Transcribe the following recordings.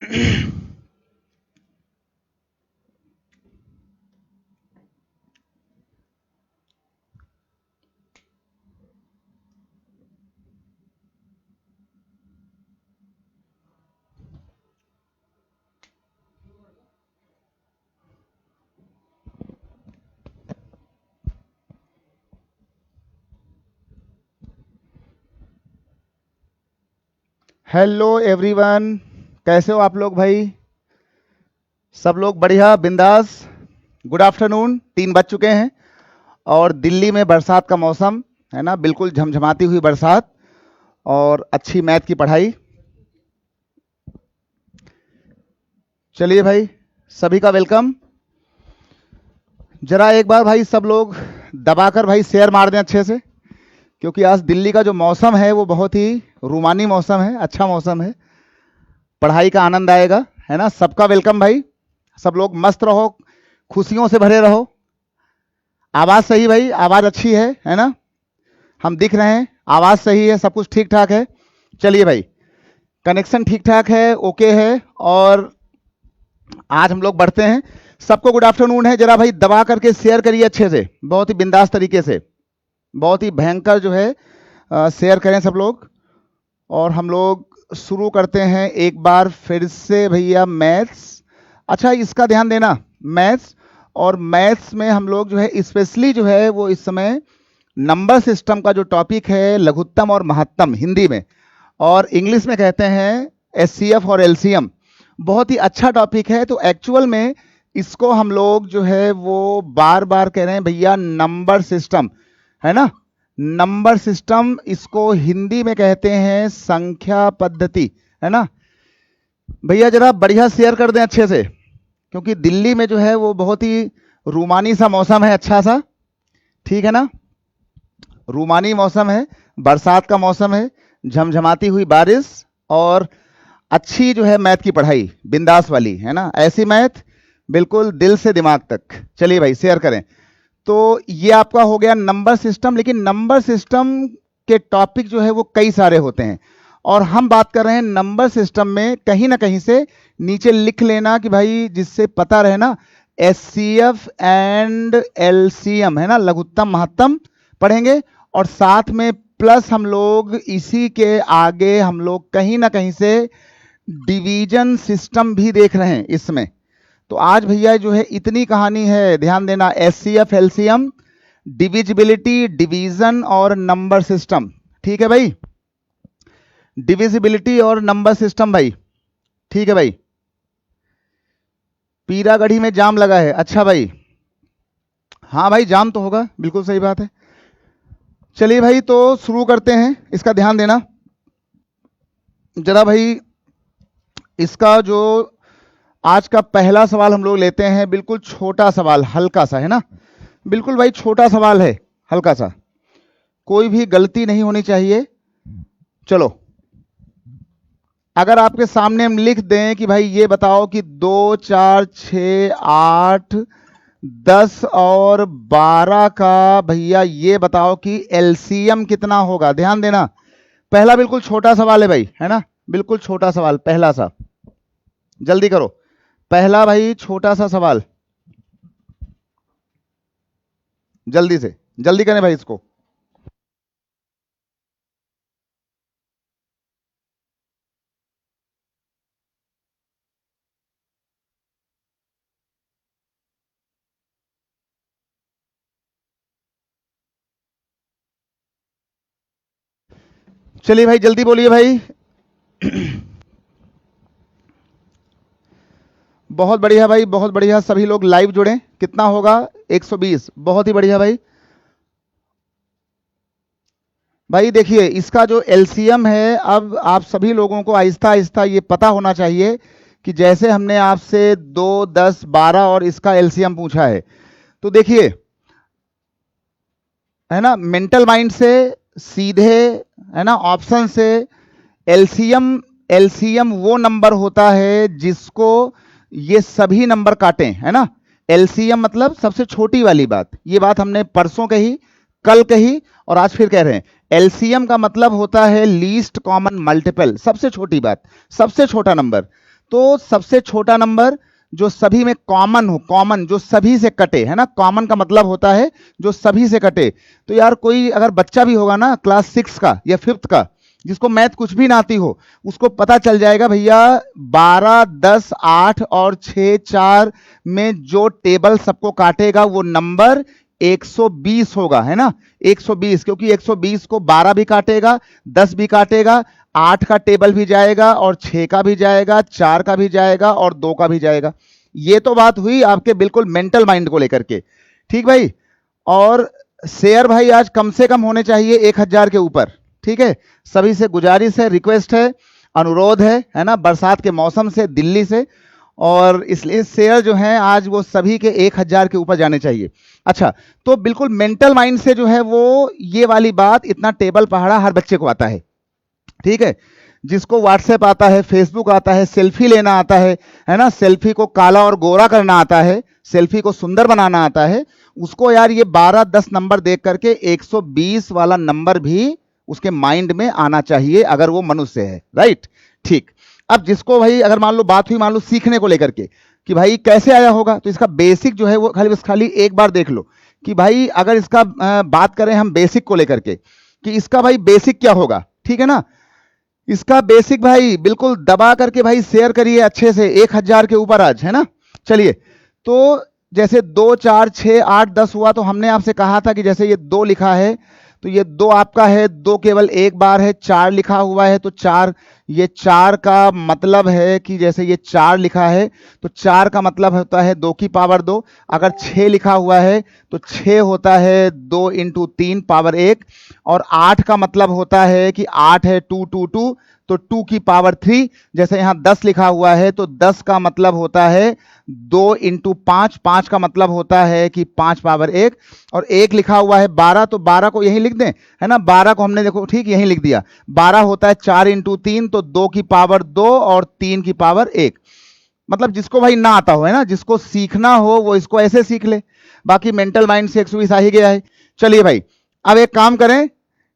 Hello everyone, कैसे हो आप लोग भाई? सब लोग बढ़िया बिंदास। गुड आफ्टरनून, 3 बज चुके हैं और दिल्ली में बरसात का मौसम है ना, बिल्कुल झमझमाती हुई बरसात और अच्छी मैथ की पढ़ाई। चलिए भाई, सभी का वेलकम। जरा एक बार भाई सब लोग दबाकर भाई शेयर मार दें अच्छे से, क्योंकि आज दिल्ली का जो मौसम है वो बहुत ही रूमानी मौसम है, अच्छा मौसम है, पढ़ाई का आनंद आएगा, है ना। सबका वेलकम भाई। सब लोग मस्त रहो, खुशियों से भरे रहो। आवाज़ सही भाई, आवाज़ अच्छी है ना। हम दिख रहे हैं, आवाज़ सही है, सब कुछ ठीक ठाक है। चलिए भाई, कनेक्शन ठीक ठाक है, ओके है। और आज हम लोग बढ़ते हैं। सबको गुड आफ्टरनून है। जरा भाई दबा करके शेयर करिए अच्छे से, बहुत ही बिंदास तरीके से, बहुत ही भयंकर जो है शेयर करें सब लोग। और हम लोग शुरू करते हैं एक बार फिर से भैया मैथ्स। अच्छा, इसका ध्यान देना, मैथ्स। और मैथ्स में हम लोग जो है स्पेशली जो है वो इस समय नंबर सिस्टम का जो टॉपिक है, लघुत्तम और महत्तम हिंदी में, और इंग्लिश में कहते हैं एचसीएफ और एलसीएम। बहुत ही अच्छा टॉपिक है। तो एक्चुअल में इसको हम लोग जो है वो बार बार कह रहे हैं भैया, नंबर सिस्टम, है ना। नंबर सिस्टम, इसको हिंदी में कहते हैं संख्या पद्धति, है ना। भैया जरा बढ़िया शेयर कर दें अच्छे से, क्योंकि दिल्ली में जो है वो बहुत ही रूमानी सा मौसम है, अच्छा सा, ठीक है ना। रूमानी मौसम है, बरसात का मौसम है, झमझमाती हुई बारिश और अच्छी जो है मैथ की पढ़ाई, बिंदास वाली, है ना। ऐसी मैथ बिल्कुल दिल से दिमाग तक। चलिए भाई शेयर करें। तो ये आपका हो गया नंबर सिस्टम। लेकिन नंबर सिस्टम के टॉपिक जो है वो कई सारे होते हैं, और हम बात कर रहे हैं नंबर सिस्टम में कहीं ना कहीं से नीचे लिख लेना कि भाई, जिससे पता रहे ना, एचसीएफ एंड एलसीएम, है ना, लघुत्तम महत्तम पढ़ेंगे। और साथ में प्लस हम लोग इसी के आगे हम लोग कहीं ना कहीं से डिवीजन सिस्टम भी देख रहे हैं इसमें। तो आज भैया जो है इतनी कहानी है, ध्यान देना। एचसीएफ, एलसीएम, डिविजिबिलिटी, डिवीजन और नंबर सिस्टम, ठीक है भाई। डिविजिबिलिटी और नंबर सिस्टम भाई, ठीक है भाई। पीरागढ़ी में जाम लगा है, अच्छा भाई। हाँ भाई, जाम तो होगा, बिल्कुल सही बात है। चलिए भाई, तो शुरू करते हैं। इसका ध्यान देना जरा भाई। इसका जो आज का पहला सवाल हम लोग लेते हैं, बिल्कुल छोटा सवाल, हल्का सा, है ना। बिल्कुल भाई छोटा सवाल है, हल्का सा, कोई भी गलती नहीं होनी चाहिए। चलो, अगर आपके सामने हम लिख दें कि भाई ये बताओ कि 2, 4, 6, 8, 10 और 12 का भैया ये बताओ कि एलसीएम कितना होगा। ध्यान देना, पहला बिल्कुल छोटा सवाल है भाई, है ना। बिल्कुल छोटा सवाल, पहला सा, जल्दी करो। पहला भाई छोटा सा सवाल, जल्दी से, जल्दी करें भाई इसको। चलिए भाई जल्दी बोलिए भाई। बहुत बढ़िया भाई, बहुत बढ़िया। सभी लोग लाइव जुड़े। कितना होगा? 120। बहुत ही बढ़िया भाई। भाई देखिए, इसका जो एलसीएम है, अब आप सभी लोगों को आहिस्ता आहिस्ता ये पता होना चाहिए कि जैसे हमने आपसे 2, 10, 12 और इसका एलसीएम पूछा है, तो देखिए, है ना, मेंटल माइंड से सीधे, है ना, ऑप्शन से एलसीएम, एलसीएम वो नंबर होता है जिसको ये सभी नंबर काटें, है ना। एलसीएम मतलब सबसे छोटी वाली बात। ये बात हमने परसों कही, कल कही और आज फिर कह रहे हैं। एलसीएम का मतलब होता है लीस्ट कॉमन मल्टीपल, सबसे छोटी बात, सबसे छोटा नंबर। तो सबसे छोटा नंबर जो सभी में कॉमन हो, कॉमन जो सभी से कटे, है ना, कॉमन का मतलब होता है जो सभी से कटे। तो यार कोई अगर बच्चा भी होगा ना क्लास 6 का या 5th का, जिसको मैथ कुछ भी ना आती हो, उसको पता चल जाएगा भैया 12, 10, 8 और 6, 4 में जो टेबल सबको काटेगा वो नंबर 120 होगा, है ना, 120, क्योंकि 120 को 12 भी काटेगा, 10 भी काटेगा, 8 का टेबल भी जाएगा और 6 का भी जाएगा, 4 का भी जाएगा और 2 का भी जाएगा। ये तो बात हुई आपके बिल्कुल मेंटल माइंड को लेकर के, ठीक भाई। और शेयर भाई आज कम से कम होने चाहिए 1000 के ऊपर, ठीक है। सभी से गुजारिश है, रिक्वेस्ट है, अनुरोध है ना, बरसात के मौसम से, दिल्ली से, और इसलिए शेयर जो है आज वो सभी के 1000 के ऊपर जाने चाहिए। अच्छा, तो बिल्कुल मेंटल माइंड से जो है वो ये वाली बात, इतना टेबल पहाड़ा हर बच्चे को आता है, ठीक है। जिसको व्हाट्सएप आता है, फेसबुक आता है, सेल्फी लेना आता है ना, सेल्फी को काला और गोरा करना आता है, सेल्फी को सुंदर बनाना आता है, उसको यार ये 12, 10 नंबर देख करके 120 वाला नंबर भी उसके माइंड में आना चाहिए, अगर वो मनुष्य है, राइट, ठीक। अब जिसको भाई अगर मान लो बात हुई, मान लो सीखने को लेकर के कि भाई कैसे आया होगा, तो इसका बेसिक जो है वो खाली एक बार देख लो कि भाई अगर इसका बात करें हम बेसिक को लेकर के कि इसका भाई बेसिक क्या होगा, ठीक है ना। इसका बेसिक भाई बिल्कुल दबा करके भाई शेयर करिए अच्छे से 1000 के ऊपर आज, है ना। चलिए, तो जैसे 2, 4, 6, 8, 10 हुआ, तो हमने आपसे कहा था कि जैसे ये 2 लिखा है तो ये 2 आपका है, 2 केवल एक बार है, 4 लिखा हुआ है तो 4, ये 4 का मतलब है कि जैसे ये 4 लिखा है तो 4 का मतलब होता है 2 की पावर 2। अगर 6 लिखा हुआ है तो 6 होता है 2 इंटू 3 पावर 1, और 8 का मतलब होता है कि 8 है 2, 2, 2 तो 2 की पावर 3। जैसे यहाँ 10 लिखा हुआ है तो 10 का मतलब होता है 2 इंटू 5, 5 का मतलब होता है कि 5 पावर 1, और 1 लिखा हुआ है 12 तो 12 को यहीं लिख दें, है ना, 12 को हमने देखो ठीक यहीं लिख दिया। 12 होता है 4 इंटू 3 तो 2 की पावर 2 और 3 की पावर 1। मतलब जिसको भाई ना आता हो, है ना, जिसको सीखना हो वो इसको ऐसे सीख ले, बाकी मेंटल माइंड से 120 आ ही गया है। चलिए भाई, अब एक काम करें,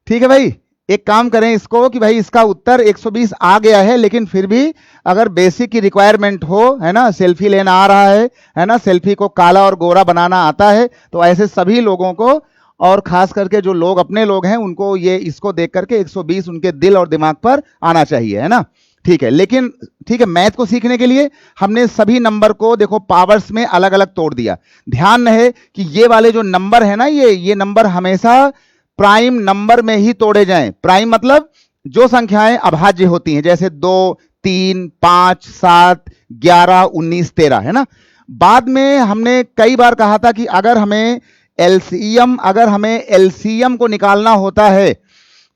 ठीक है भाई, एक काम करें इसको कि भाई इसका उत्तर 120 आ गया है, लेकिन फिर भी अगर बेसिक की रिक्वायरमेंट हो, है ना, सेल्फी लेना आ रहा है ना, सेल्फी को काला और गोरा बनाना आता है, तो ऐसे सभी लोगों को, और खास करके जो लोग अपने लोग हैं उनको ये इसको देख करके 120 उनके दिल और दिमाग पर आना चाहिए, है ना, ठीक है। लेकिन ठीक है, मैथ को सीखने के लिए हमने सभी नंबर को देखो पावर्स में अलग अलग तोड़ दिया। ध्यान रहे कि ये वाले जो नंबर है ना, ये नंबर हमेशा प्राइम नंबर में ही तोड़े जाएं। प्राइम मतलब जो संख्याएं अभाज्य होती हैं, जैसे 2, 3, 5, 7, 11, 19, 13, है ना। बाद में हमने कई बार कहा था कि अगर हमें एलसीएम को निकालना होता है,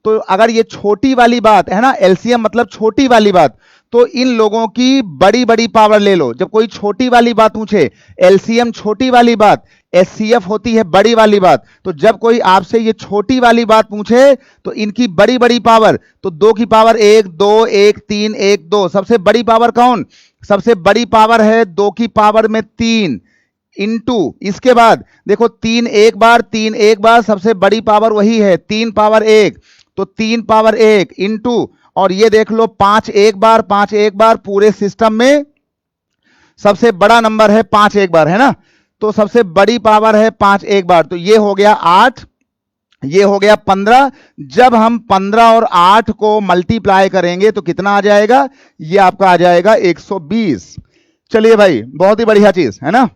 तो अगर ये छोटी वाली बात है ना, एलसीएम मतलब छोटी वाली बात, तो इन लोगों की बड़ी बड़ी पावर ले लो। जब कोई छोटी वाली बात पूछे, एलसीएम छोटी वाली बात, एचसीएफ होती है बड़ी वाली बात, तो जब कोई आपसे ये छोटी वाली बात पूछे तो इनकी बड़ी बड़ी पावर, तो 2 की पावर 1, 2, 1, 3, 1, 2। सबसे बड़ी पावर कौन? सबसे बड़ी पावर है 2 की पावर में 3 इंटू, इसके बाद देखो 3 एक बार, 3 एक बार, सबसे बड़ी पावर वही है 3 पावर 1, तो 3 पावर 1 इंटू, और ये देख लो 5 एक बार, 5 एक बार, पूरे सिस्टम में सबसे बड़ा नंबर है 5 एक बार, है ना, तो सबसे बड़ी पावर है 5 एक बार, तो ये हो गया 8, ये हो गया 15। जब हम 15 और 8 को मल्टीप्लाई करेंगे तो कितना आ जाएगा? ये आपका आ जाएगा 120। चलिए भाई, बहुत ही बढ़िया चीज है ना।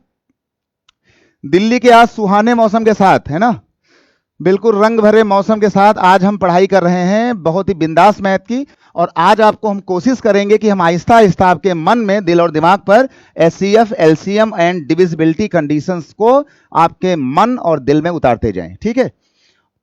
दिल्ली के आज सुहाने मौसम के साथ, है ना, बिल्कुल रंग भरे मौसम के साथ आज हम पढ़ाई कर रहे हैं बहुत ही बिंदास मैथ की। और आज आपको हम कोशिश करेंगे कि हम आहिस्ता आहिस्ता आपके मन में, दिल और दिमाग पर HCF, LCM and divisibility conditions को आपके मन और दिल में उतारते जाएं, ठीक है।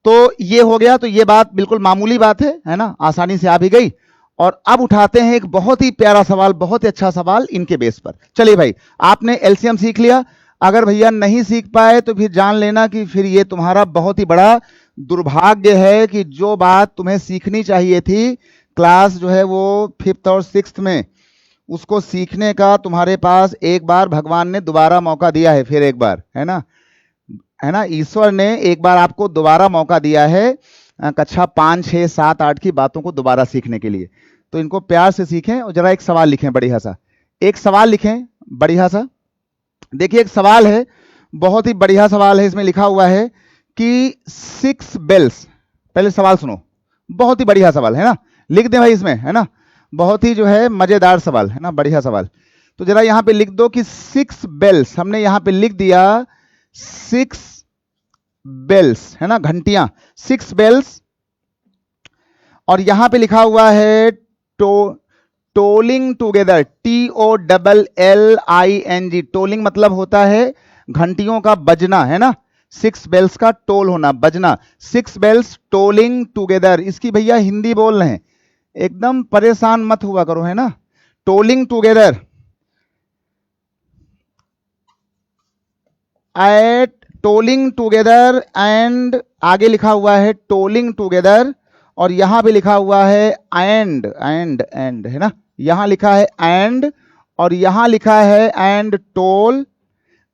तो ये हो गया, तो ये बात बिल्कुल मामूली बात है ना, आसानी से आ भी गई। और अब उठाते हैं एक बहुत ही प्यारा सवाल, बहुत ही अच्छा सवाल इनके बेस पर। चलिए भाई, आपने एलसीएम सीख लिया, अगर भैया नहीं सीख पाए तो फिर जान लेना कि फिर ये तुम्हारा बहुत ही बड़ा दुर्भाग्य है कि जो बात तुम्हें सीखनी चाहिए थी क्लास जो है वो 5th और 6th में, उसको सीखने का तुम्हारे पास एक बार भगवान ने दोबारा मौका दिया है, फिर एक बार, है ना, है ना, ईश्वर ने एक बार आपको दोबारा मौका दिया है कक्षा 5, 6, 7, 8 की बातों को दोबारा सीखने के लिए। तो इनको प्यार से सीखें और जरा एक सवाल लिखें बढ़िया सा। एक सवाल लिखें बढ़िया सा। देखिए एक सवाल है, बहुत ही बढ़िया सवाल है। इसमें लिखा हुआ है कि 6 बेल्स, पहले सवाल सुनो, बहुत ही बढ़िया सवाल है ना, लिख दें भाई इसमें, है ना, बहुत ही जो है मजेदार सवाल है ना, बढ़िया सवाल। तो जरा यहां पे लिख दो कि 6 बेल्स, हमने यहां पे लिख दिया 6 बेल्स, है ना, घंटियां, 6 बेल्स। और यहां पे लिखा हुआ है टोलिंग टुगेदर, TOLLING, टोलिंग मतलब होता है घंटियों का बजना, है ना, 6 बेल्स का टोल होना, बजना, 6 बेल्स टोलिंग टुगेदर। इसकी भैया हिंदी बोल रहे हैं, एकदम परेशान मत हुआ करो, है ना, tolling together at tolling together and, आगे लिखा हुआ है टोलिंग टुगेदर, और यहां पे लिखा हुआ है एंड, है ना, यहां लिखा है एंड, और यहां लिखा है एंड टोल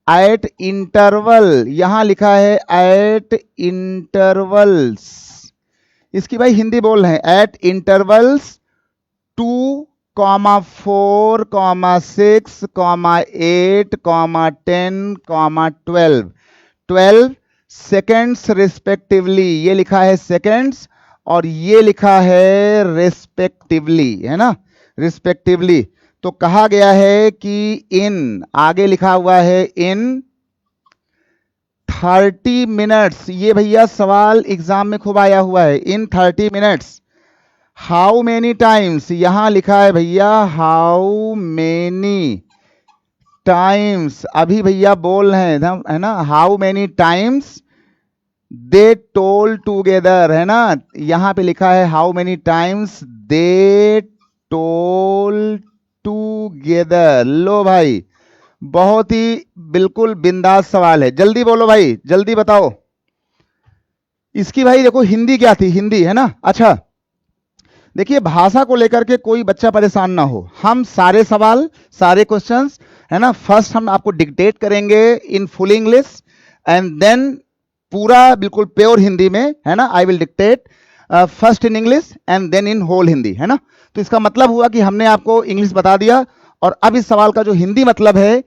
एट इंटरवल, यहां लिखा है एट इंटरवल्स। इसकी भाई हिंदी बोल रहे हैं, एट इंटरवल्स 2,4, 6, 8, 10, 12 सेकेंड्स रिस्पेक्टिवली। ये लिखा है सेकेंड्स और ये लिखा है रिस्पेक्टिवली, है ना, रिस्पेक्टिवली। तो कहा गया है कि इन, आगे लिखा हुआ है इन 30 मिनट्स, ये भैया सवाल एग्जाम में खूब आया हुआ है, इन 30 मिनट्स हाउ मेनी टाइम्स, यहां लिखा है भैया हाउ मेनी टाइम्स, अभी भैया बोल रहे हैं, है ना, how many times they toll together, है ना, यहां पे लिखा है how many times they toll together. लो भाई, बहुत ही बिल्कुल बिंदास सवाल है, जल्दी बोलो भाई, जल्दी बताओ। इसकी भाई देखो हिंदी क्या थी, हिंदी, है ना। अच्छा देखिए, भाषा को लेकर के कोई बच्चा परेशान ना हो, हम सारे सवाल, सारे क्वेश्चंस, है ना, फर्स्ट हम आपको डिक्टेट करेंगे in full English and then पूरा बिल्कुल प्योर हिंदी में, है ना, I will dictate first in English and then in whole Hindi, है ना। तो इसका मतलब हुआ कि हमने आपको इंग्लिश बता दिया, और अब इस सवाल का जो हिंदी मतलब है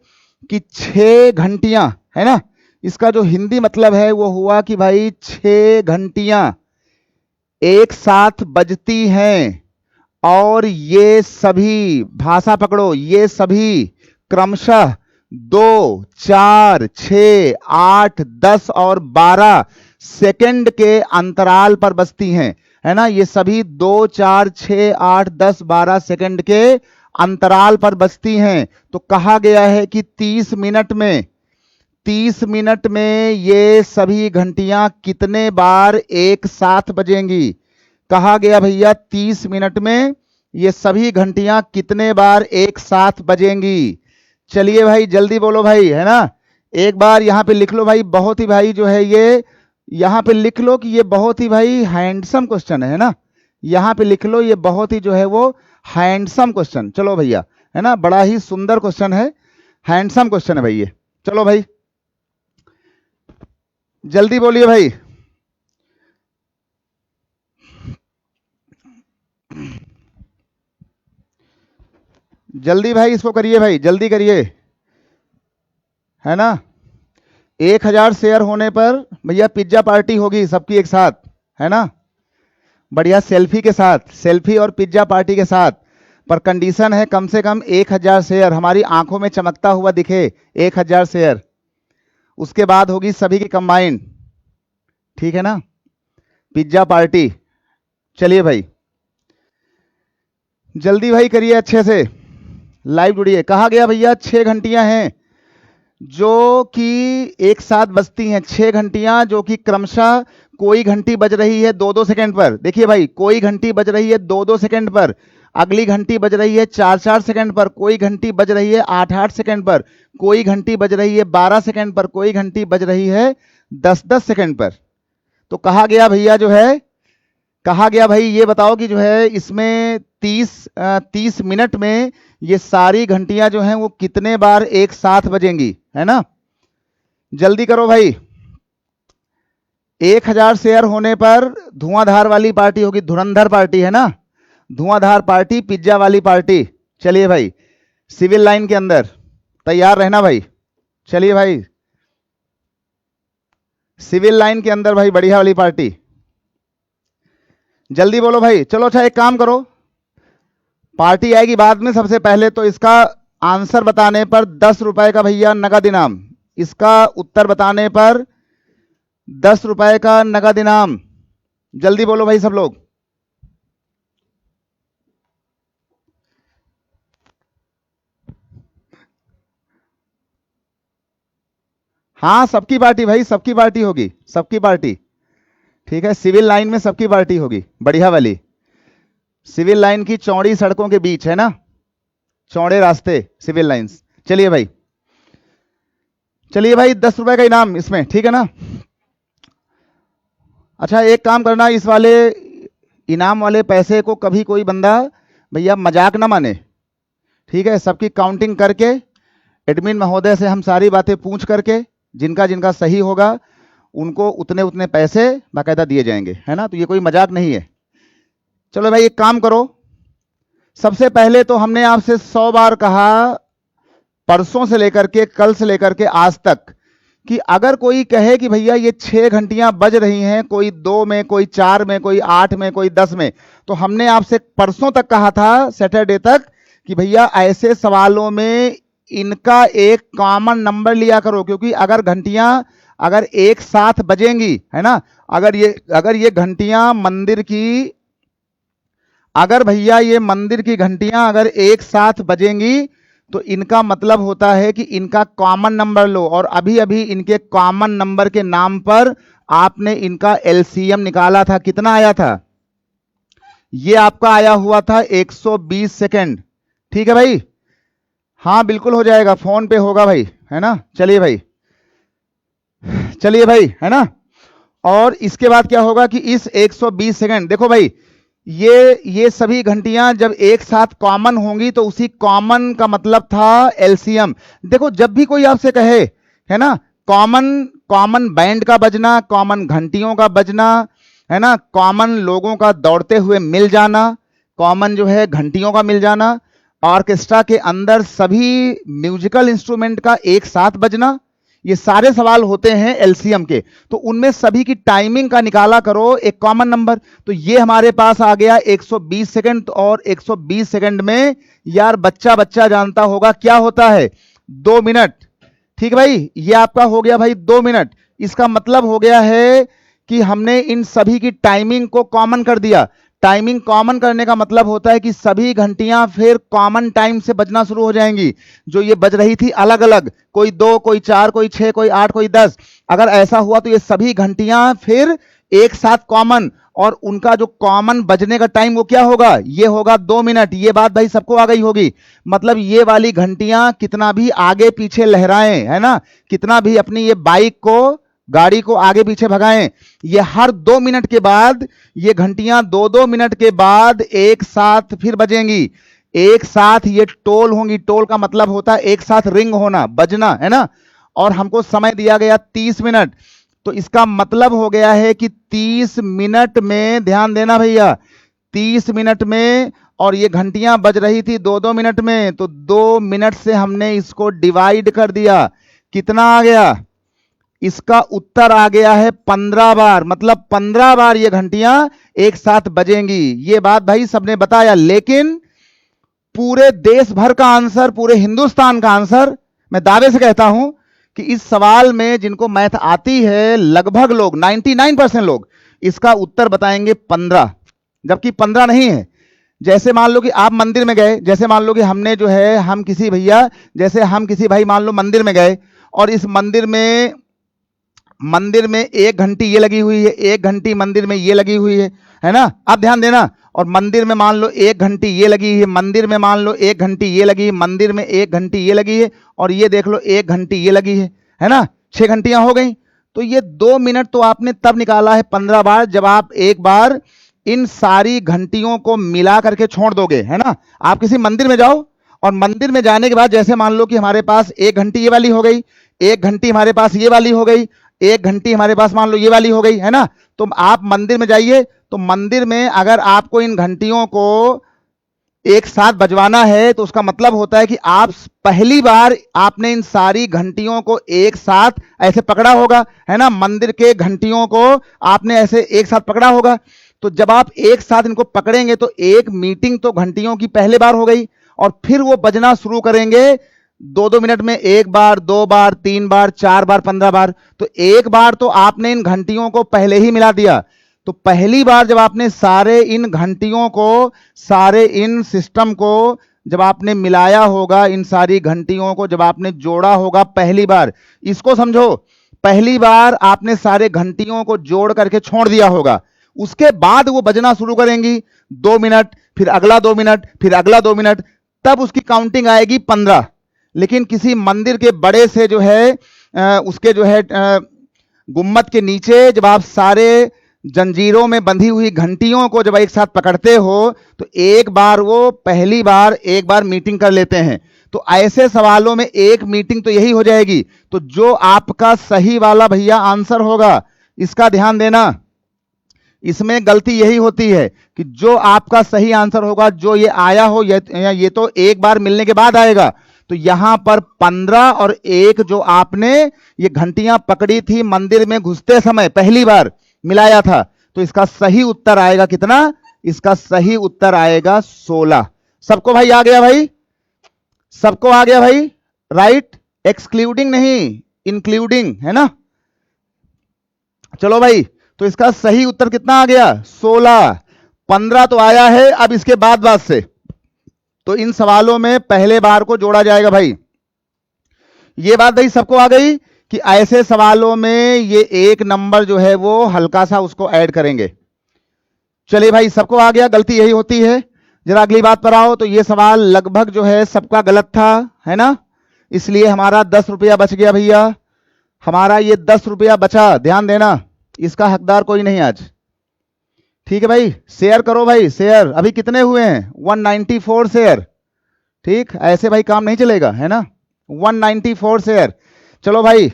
कि 6 घंटियां, है ना, इसका जो हिंदी मतलब है वो हुआ कि भाई 6 घंटियां एक साथ बजती हैं, और ये सभी, भाषा पकड़ो, ये सभी क्रमशः 2, 4, 6, 8, 10 और 12 सेकंड के अंतराल पर बजती हैं, है ना, ये सभी 2, 4, 6, 8, 10, 12 सेकंड के अंतराल पर बजती हैं। तो कहा गया है कि 30 मिनट में, 30 मिनट में ये सभी घंटियां कितने बार एक साथ बजेंगी। कहा गया भैया 30 मिनट में ये सभी घंटियां कितने बार एक साथ बजेंगी। चलिए भाई जल्दी बोलो भाई, है ना, एक बार यहां पे लिख लो भाई, बहुत ही भाई जो है ये, यहां पे लिख लो कि ये बहुत ही भाई हैंडसम क्वेश्चन है ना, यहां पे लिख लो ये बहुत ही जो है वो हैंडसम क्वेश्चन। चलो भैया, है ना, बड़ा ही सुंदर क्वेश्चन है, हैंडसम क्वेश्चन है भाई ये। चलो भाई जल्दी बोलिए भाई। जल्दी भाई इसको करिए भाई, जल्दी करिए, है ना। 1000 शेयर होने पर भैया पिज्जा पार्टी होगी सबकी एक साथ, है ना, बढ़िया सेल्फी के साथ, सेल्फी और पिज्जा पार्टी के साथ, पर कंडीशन है कम से कम 1000 शेयर हमारी आंखों में चमकता हुआ दिखे, 1000 शेयर, उसके बाद होगी सभी की कंबाइंड, ठीक है ना, पिज्जा पार्टी। चलिए भाई जल्दी भाई करिए, अच्छे से लाइव जुड़िए। कहा गया भैया 6 घंटियां हैं जो कि एक साथ बजती हैं, 6 घंटियां जो कि क्रमशः, कोई घंटी बज रही है 2-2 सेकंड पर, देखिए भाई, कोई घंटी बज रही है 2-2 सेकंड पर, अगली घंटी बज रही है 4-4 सेकंड पर, कोई घंटी बज रही है 8-8 सेकंड पर, कोई घंटी बज रही है 12 सेकंड पर, कोई घंटी बज रही है 10-10 सेकंड पर। तो कहा गया भैया जो है, कहा गया भाई ये बताओ कि जो है इसमें 30 मिनट में ये सारी घंटियां जो हैं वो कितने बार एक साथ बजेंगी, है ना, जल्दी करो भाई। 1000 शेयर होने पर धुआंधार वाली पार्टी होगी, धुरंधर पार्टी, है ना, धुआंधार पार्टी, पिज्जा वाली पार्टी। चलिए भाई सिविल लाइन के अंदर तैयार रहना भाई। चलिए भाई, सिविल लाइन के अंदर भाई बढ़िया वाली पार्टी, जल्दी बोलो भाई। चलो अच्छा एक काम करो, पार्टी आएगी बाद में, सबसे पहले तो इसका आंसर बताने पर 10 रुपए का भैया नगद इनाम, इसका उत्तर बताने पर 10 रुपए का नगद इनाम। जल्दी बोलो भाई सब लोग। हाँ सबकी पार्टी भाई, सबकी पार्टी होगी, सबकी पार्टी। ठीक है, सिविल लाइन में सबकी पार्टी होगी, बढ़िया वाली। सिविल लाइन की चौड़ी सड़कों के बीच है ना, चौड़े रास्ते सिविल लाइंस। चलिए भाई, चलिए भाई 10 रुपए का इनाम इसमें, ठीक है ना। अच्छा एक काम करना, इस वाले इनाम वाले पैसे को कभी कोई बंदा भैया मजाक ना माने, ठीक है। सबकी काउंटिंग करके एडमिन महोदय से हम सारी बातें पूछ करके जिनका जिनका सही होगा उनको उतने उतने पैसे बाकायदा दिए जाएंगे, है ना। तो ये कोई मजाक नहीं है। चलो भाई एक काम करो, सबसे पहले तो हमने आपसे 100 बार कहा परसों से लेकर के, कल से लेकर के आज तक, कि अगर कोई कहे कि भैया ये 6 घंटियां बज रही हैं, कोई 2 में, कोई 4 में, कोई 8 में, कोई 10 में, तो हमने आपसे परसों तक कहा था, सैटरडे तक, कि भैया ऐसे सवालों में इनका एक कॉमन नंबर लिया करो, क्योंकि अगर घंटियां अगर एक साथ बजेंगी, है ना, अगर ये घंटियां मंदिर की, अगर भैया ये मंदिर की घंटियां अगर एक साथ बजेंगी तो इनका मतलब होता है कि इनका कॉमन नंबर लो। और अभी अभी इनके कॉमन नंबर के नाम पर आपने इनका एलसीएम निकाला था, कितना आया था? ये आपका आया हुआ था 120 सेकेंड, ठीक है भाई। हाँ बिल्कुल हो जाएगा, फोन पे होगा भाई, है ना। चलिए भाई, चलिए भाई, है ना। और इसके बाद क्या होगा कि इस 120 सेकेंड, देखो भाई ये सभी घंटियां जब एक साथ कॉमन होंगी तो उसी कॉमन का मतलब था एलसीएम। देखो जब भी कोई आपसे कहे, है ना, कॉमन बैंड का बजना, कॉमन घंटियों का बजना, है ना, कॉमन लोगों का दौड़ते हुए मिल जाना, कॉमन जो है घंटियों का मिल जाना, ऑर्केस्ट्रा के अंदर सभी म्यूजिकल इंस्ट्रूमेंट का एक साथ बजना, ये सारे सवाल होते हैं एलसीएम के। तो उनमें सभी की टाइमिंग का निकाला करो एक कॉमन नंबर। तो ये हमारे पास आ गया 120 सेकंड, और 120 सेकंड में यार बच्चा जानता होगा क्या होता है, 2 मिनट। ठीक भाई, ये आपका हो गया भाई 2 मिनट। इसका मतलब हो गया है कि हमने इन सभी की टाइमिंग को कॉमन कर दिया। टाइमिंग कॉमन करने का मतलब होता है कि सभी घंटियां फिर कॉमन टाइम से बजना शुरू हो जाएंगी। जो ये बज रही थी अलग अलग, कोई 2, कोई 4, कोई 6, कोई 8, कोई 10, अगर ऐसा हुआ तो ये सभी घंटियां फिर एक साथ कॉमन, और उनका जो कॉमन बजने का टाइम वो क्या होगा, ये होगा 2 मिनट। ये बात भाई सबको आ गई होगी। मतलब ये वाली घंटियां कितना भी आगे पीछे लहराएं, है ना, कितना भी अपनी ये बाइक को, गाड़ी को आगे पीछे भगाएं, ये हर 2 मिनट के बाद ये घंटियां 2-2 मिनट के बाद एक साथ फिर बजेंगी। एक साथ ये टोल होंगी। टोल का मतलब होता है एक साथ रिंग होना, बजना, है ना। और हमको समय दिया गया 30 मिनट। तो इसका मतलब हो गया है कि 30 मिनट में, ध्यान देना भैया, 30 मिनट में, और ये घंटियां बज रही थी 2-2 मिनट में, तो 2 मिनट से हमने इसको डिवाइड कर दिया। कितना आ गया? इसका उत्तर आ गया है 15 बार। मतलब 15 बार ये घंटियां एक साथ बजेंगी। ये बात भाई सबने बताया, लेकिन पूरे देश भर का आंसर, पूरे हिंदुस्तान का आंसर, मैं दावे से कहता हूं कि इस सवाल में जिनको मैथ आती है, लगभग लोग 99% लोग इसका उत्तर बताएंगे 15, जबकि 15 नहीं है। जैसे मान लो कि आप मंदिर में गए, जैसे मान लो कि हमने जो है, हम किसी भैया, जैसे हम किसी भाई मान लो मंदिर में गए, और इस मंदिर में 1 घंटी ये लगी हुई है, 1 घंटी मंदिर में ये लगी हुई है ना। आप ध्यान देना। और मंदिर में मान लो 1 घंटी ये लगी है, मंदिर में मान लो 1 घंटी ये लगी है, मंदिर में 1 घंटी ये लगी है, और ये देख लो 1 घंटी ये लगी है ना। 6 घंटियां हो गई। तो ये 2 मिनट तो आपने तब निकाला है 15 बार, जब आप एक बार इन सारी घंटियों को मिला करके छोड़ दोगे, है ना। आप किसी मंदिर में जाओ, और मंदिर में जाने के बाद जैसे मान लो कि हमारे पास 1 घंटी ये वाली हो गई, 1 घंटी हमारे पास ये वाली हो गई, 1 घंटी हमारे पास मान लो ये वाली हो गई, है ना। तो आप मंदिर में जाइए, तो मंदिर में अगर आपको इन घंटियों को एक साथ बजवाना है तो उसका मतलब होता है कि आप पहली बार आपने इन सारी घंटियों को एक साथ ऐसे पकड़ा होगा, है ना, मंदिर के घंटियों को आपने ऐसे एक साथ पकड़ा होगा। तो जब आप एक साथ इनको पकड़ेंगे तो एक मीटिंग तो घंटियों की पहले बार हो गई, और फिर वो बजना शुरू करेंगे 2-2 मिनट में, एक बार, 2 बार, 3 बार, 4 बार, 15 बार। तो एक बार तो आपने इन घंटियों को पहले ही मिला दिया। तो पहली बार जब आपने सारे इन घंटियों को, सारे इन सिस्टम को जब आपने मिलाया होगा, इन सारी घंटियों को जब आपने जोड़ा होगा पहली बार, इसको समझो, पहली बार आपने सारे घंटियों को जोड़ करके छोड़ दिया होगा, उसके बाद वो बजना शुरू करेंगी 2 मिनट, फिर अगला 2 मिनट, फिर अगला 2 मिनट, तब उसकी काउंटिंग आएगी 15। लेकिन किसी मंदिर के बड़े से जो है उसके जो है गुम्मद के नीचे जब आप सारे जंजीरों में बंधी हुई घंटियों को जब एक साथ पकड़ते हो तो एक बार वो पहली बार एक बार मीटिंग कर लेते हैं। तो ऐसे सवालों में एक मीटिंग तो यही हो जाएगी। तो जो आपका सही वाला भैया आंसर होगा, इसका ध्यान देना, इसमें गलती यही होती है कि जो आपका सही आंसर होगा, जो ये आया हो, ये तो एक बार मिलने के बाद आएगा। तो यहां पर 15 और 1 जो आपने ये घंटियां पकड़ी थी मंदिर में घुसते समय पहली बार मिलाया था, तो इसका सही उत्तर आएगा कितना? इसका सही उत्तर आएगा 16। सबको भाई आ गया? भाई सबको आ गया भाई? राइट, एक्सक्लूडिंग नहीं, इंक्लूडिंग, है ना। चलो भाई, तो इसका सही उत्तर कितना आ गया? 16। 15 तो आया है, अब इसके बाद से तो इन सवालों में पहले बार को जोड़ा जाएगा भाई। ये बात भाई सबको आ गई कि ऐसे सवालों में ये एक नंबर जो है वो हल्का सा उसको ऐड करेंगे। चलिए भाई, सबको आ गया? गलती यही होती है। जरा अगली बात पर आओ। तो ये सवाल लगभग जो है सबका गलत था, है ना, इसलिए हमारा 10 रुपया बच गया भैया। हमारा ये 10 रुपया बचा, ध्यान देना, इसका हकदार कोई नहीं आज। ठीक है भाई, शेयर करो भाई, शेयर। अभी कितने हुए हैं? 194 शेयर। ठीक, ऐसे भाई काम नहीं चलेगा, है ना। 194 शेयर। चलो भाई,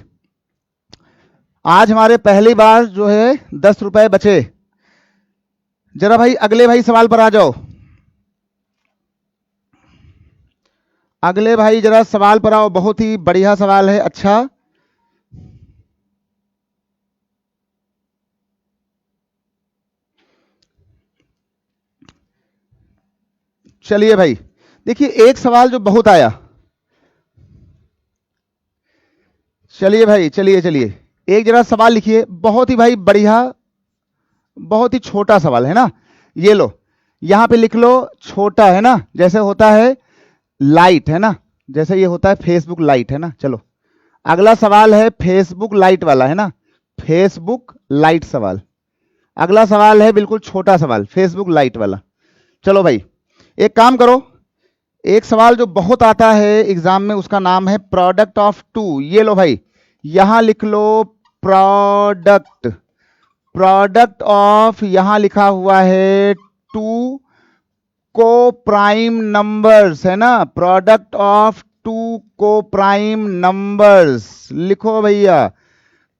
आज हमारे पहली बार जो है 10 रुपए बचे। जरा भाई अगले भाई सवाल पर आ जाओ। अगले भाई जरा सवाल पर आओ, बहुत ही बढ़िया सवाल है, अच्छा। चलिए भाई, देखिए एक सवाल जो बहुत आया। चलिए भाई, चलिए एक जरा सवाल लिखिए, बहुत ही भाई बढ़िया, बहुत ही छोटा सवाल है ना। ये लो, यहां पे लिख लो छोटा, है ना, जैसे होता है लाइट, है ना, जैसे ये होता है फेसबुक लाइट, है ना। चलो अगला सवाल है फेसबुक लाइट वाला, है ना, फेसबुक लाइट सवाल। अगला सवाल है बिल्कुल छोटा सवाल, फेसबुक लाइट वाला। चलो भाई, एक काम करो, एक सवाल जो बहुत आता है एग्जाम में, उसका नाम है प्रोडक्ट ऑफ टू। ये लो भाई, यहां लिख लो प्रोडक्ट, प्रोडक्ट ऑफ, यहां लिखा हुआ है टू को प्राइम नंबर्स, है ना, product of two coprime numbers. लिखो भैया,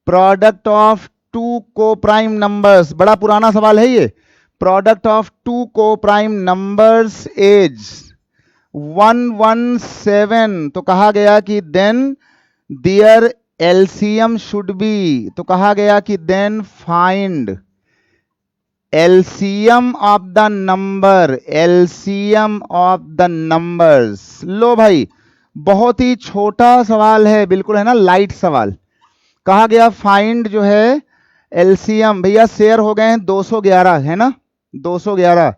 product of two coprime numbers. बड़ा पुराना सवाल है ये। Product of two coprime numbers is 117। तो कहा गया कि then their LCM should be, तो कहा गया कि then find LCM of the number, LCM of the numbers. लो भाई, बहुत ही छोटा सवाल है बिल्कुल, है ना, लाइट सवाल। कहा गया फाइंड जो है एलसीएम। भैया शेयर हो गए हैं 211, है ना, 211।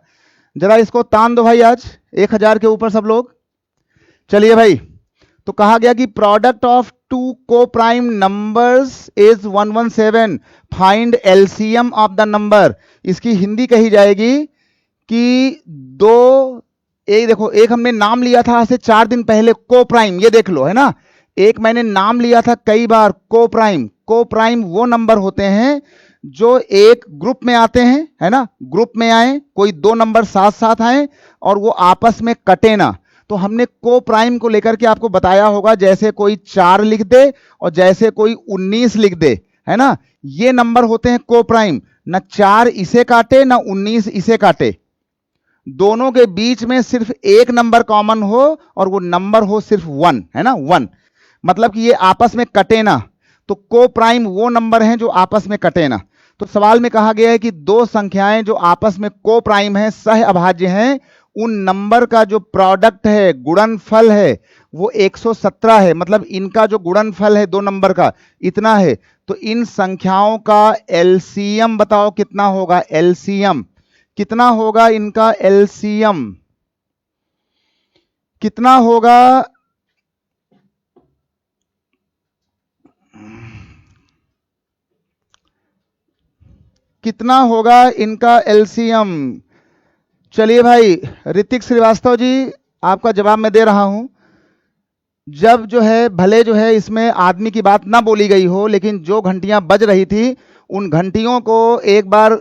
जरा इसको तान दो भाई आज 1000 के ऊपर सब लोग। चलिए भाई, तो कहा गया कि product of two coprime numbers is 117, find LCM of the number. इसकी हिंदी कही जाएगी कि दो, एक देखो, एक हमने नाम लिया था आज से 4 दिन पहले को प्राइम, ये देख लो, है ना, एक मैंने नाम लिया था कई बार को प्राइम। को प्राइम वो नंबर होते हैं जो एक ग्रुप में आते हैं, है ना, ग्रुप में आए, कोई 2 नंबर साथ साथ आए और वो आपस में कटे ना। तो हमने को प्राइम को लेकर के आपको बताया होगा, जैसे कोई 4 लिख दे और जैसे कोई 19 लिख दे, है ना, ये नंबर होते हैं को प्राइम। ना 4 इसे काटे ना 19 इसे काटे, दोनों के बीच में सिर्फ एक नंबर कॉमन हो और वो नंबर हो सिर्फ 1, है ना, 1, मतलब कि ये आपस में कटे ना, तो को प्राइम वो नंबर हैं जो आपस में कटे ना। तो सवाल में कहा गया है कि दो संख्याएं जो आपस में को प्राइम है, सह अभाज्य हैं, उन नंबर का जो प्रोडक्ट है, गुणनफल है, वो 117 है। मतलब इनका जो गुणनफल है दो नंबर का इतना है। तो इन संख्याओं का एलसीएम बताओ कितना होगा? एलसीएम कितना होगा? इनका एलसीएम कितना होगा? कितना होगा इनका एलसीएम? चलिए भाई ऋतिक श्रीवास्तव जी, आपका जवाब मैं दे रहा हूं। जब जो है भले जो है इसमें आदमी की बात ना बोली गई हो, लेकिन जो घंटियां बज रही थी उन घंटियों को एक बार,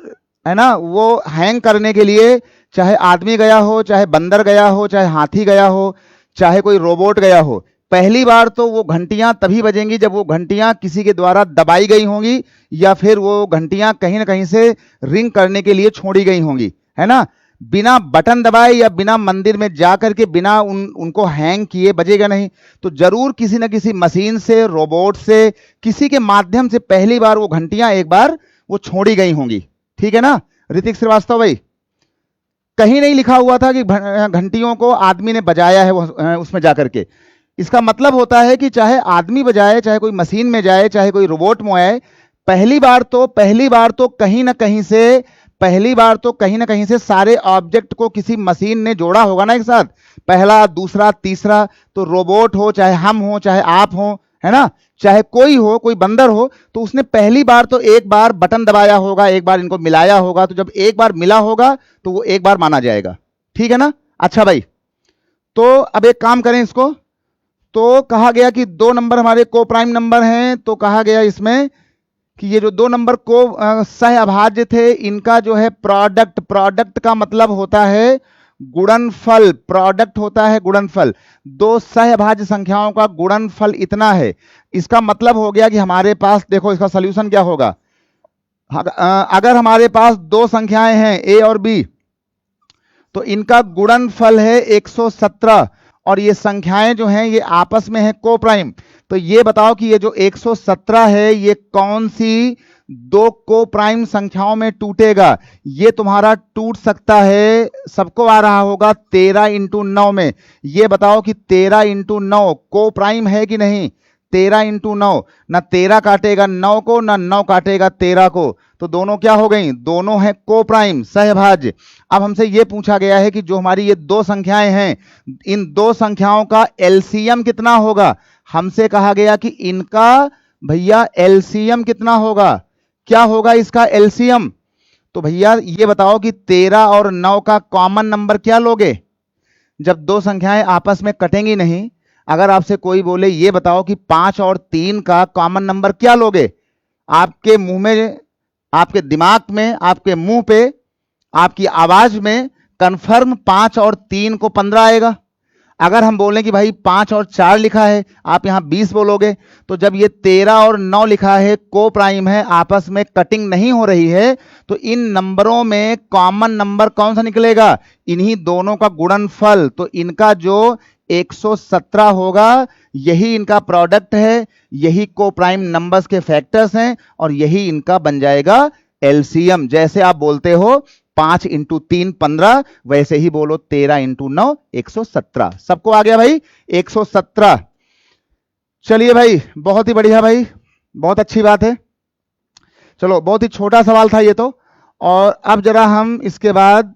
है ना, वो हैंग करने के लिए चाहे आदमी गया हो, चाहे बंदर गया हो, चाहे हाथी गया हो, चाहे कोई रोबोट गया हो, पहली बार तो वो घंटियां तभी बजेंगी जब वो घंटियां किसी के द्वारा दबाई गई होंगी या फिर वो घंटियां कहीं ना कहीं से रिंग करने के लिए छोड़ी गई होंगी, है ना। बिना बटन दबाए या बिना मंदिर में जाकर के बिना उनको हैंग किए बजेगा नहीं। तो जरूर किसी न किसी मशीन से, रोबोट से, किसी के माध्यम से पहली बार वो घंटियां एक बार वो छोड़ी गई होंगी। ठीक है ना ऋतिक श्रीवास्तव भाई? कहीं नहीं लिखा हुआ था कि घंटियों को आदमी ने बजाया है वो उसमें जाकर के। इसका मतलब होता है कि चाहे आदमी बजाए, चाहे कोई मशीन में जाए, चाहे कोई रोबोट में आए, पहली बार तो कहीं ना कहीं से, पहली बार तो कहीं ना कहीं से सारे ऑब्जेक्ट को किसी मशीन ने जोड़ा होगा ना एक साथ, पहला, दूसरा, तीसरा। तो रोबोट हो, चाहे हम हो, चाहे आप हो, है ना, चाहे कोई हो, कोई बंदर हो, तो उसने पहली बार तो एक बार बटन दबाया होगा, एक बार इनको मिलाया होगा। तो जब एक बार मिला होगा तो वो एक बार माना जाएगा। ठीक है ना? अच्छा भाई, तो अब एक काम करें इसको। तो कहा गया कि दो नंबर हमारे को प्राइम नंबर हैं, तो कहा गया इसमें कि ये जो दो नंबर को सह अभाज्य थे, इनका जो है प्रोडक्ट, प्रोडक्ट का मतलब होता है गुणनफल, प्रोडक्ट होता है गुणनफल। दो सह अभाज्य संख्याओं का गुणनफल इतना है। इसका मतलब हो गया कि हमारे पास, देखो इसका सॉल्यूशन क्या होगा। अगर हमारे पास दो संख्याएं हैं ए और बी, तो इनका गुणनफल है 117 और ये संख्याएं जो हैं ये आपस में है को प्राइम। तो ये बताओ कि ये जो 117 है ये कौन सी दो को प्राइम संख्याओं में टूटेगा? ये तुम्हारा टूट सकता है, सबको आ रहा होगा 13 इंटू 9 में। ये बताओ कि 13 इंटू 9 को प्राइम है कि नहीं? 13 इंटू 9, ना 13 काटेगा 9 को, ना 9 काटेगा 13 को, तो दोनों क्या हो गई? दोनों है को प्राइम, सहभाज्य। अब हमसे यह पूछा गया है कि जो हमारी ये दो संख्याएं हैं, इन दो संख्याओं का एलसीएम कितना होगा? हमसे कहा गया कि इनका भैया एलसीएम कितना होगा? क्या होगा इसका एलसीएम? तो भैया ये बताओ कि 13 और 9 का कॉमन नंबर क्या लोगे जब दो संख्याएं आपस में कटेंगी नहीं? अगर आपसे कोई बोले ये बताओ कि 5 और 3 का कॉमन नंबर क्या लोगे? आपके मुंह में, आपके दिमाग में, आपके मुंह पे, आपकी आवाज में कंफर्म 5 और 3 को 15 आएगा। अगर हम बोलें कि भाई 5 और 4 लिखा है, आप यहां 20 बोलोगे। तो जब ये 13 और 9 लिखा है, को प्राइम है, आपस में कटिंग नहीं हो रही है, तो इन नंबरों में कॉमन नंबर कौन सा निकलेगा? इन्हीं दोनों का गुणनफल। तो इनका जो 117 होगा, यही इनका प्रोडक्ट है, यही को प्राइम नंबर्स के फैक्टर्स हैं और यही इनका बन जाएगा एलसीएम। जैसे आप बोलते हो 5 इंटू 3 15, वैसे ही बोलो 13 इंटू 9 117। सबको आ गया भाई 117? चलिए भाई, बहुत ही बढ़िया भाई, बहुत अच्छी बात है। चलो, बहुत ही छोटा सवाल था ये तो। और अब जरा हम इसके बाद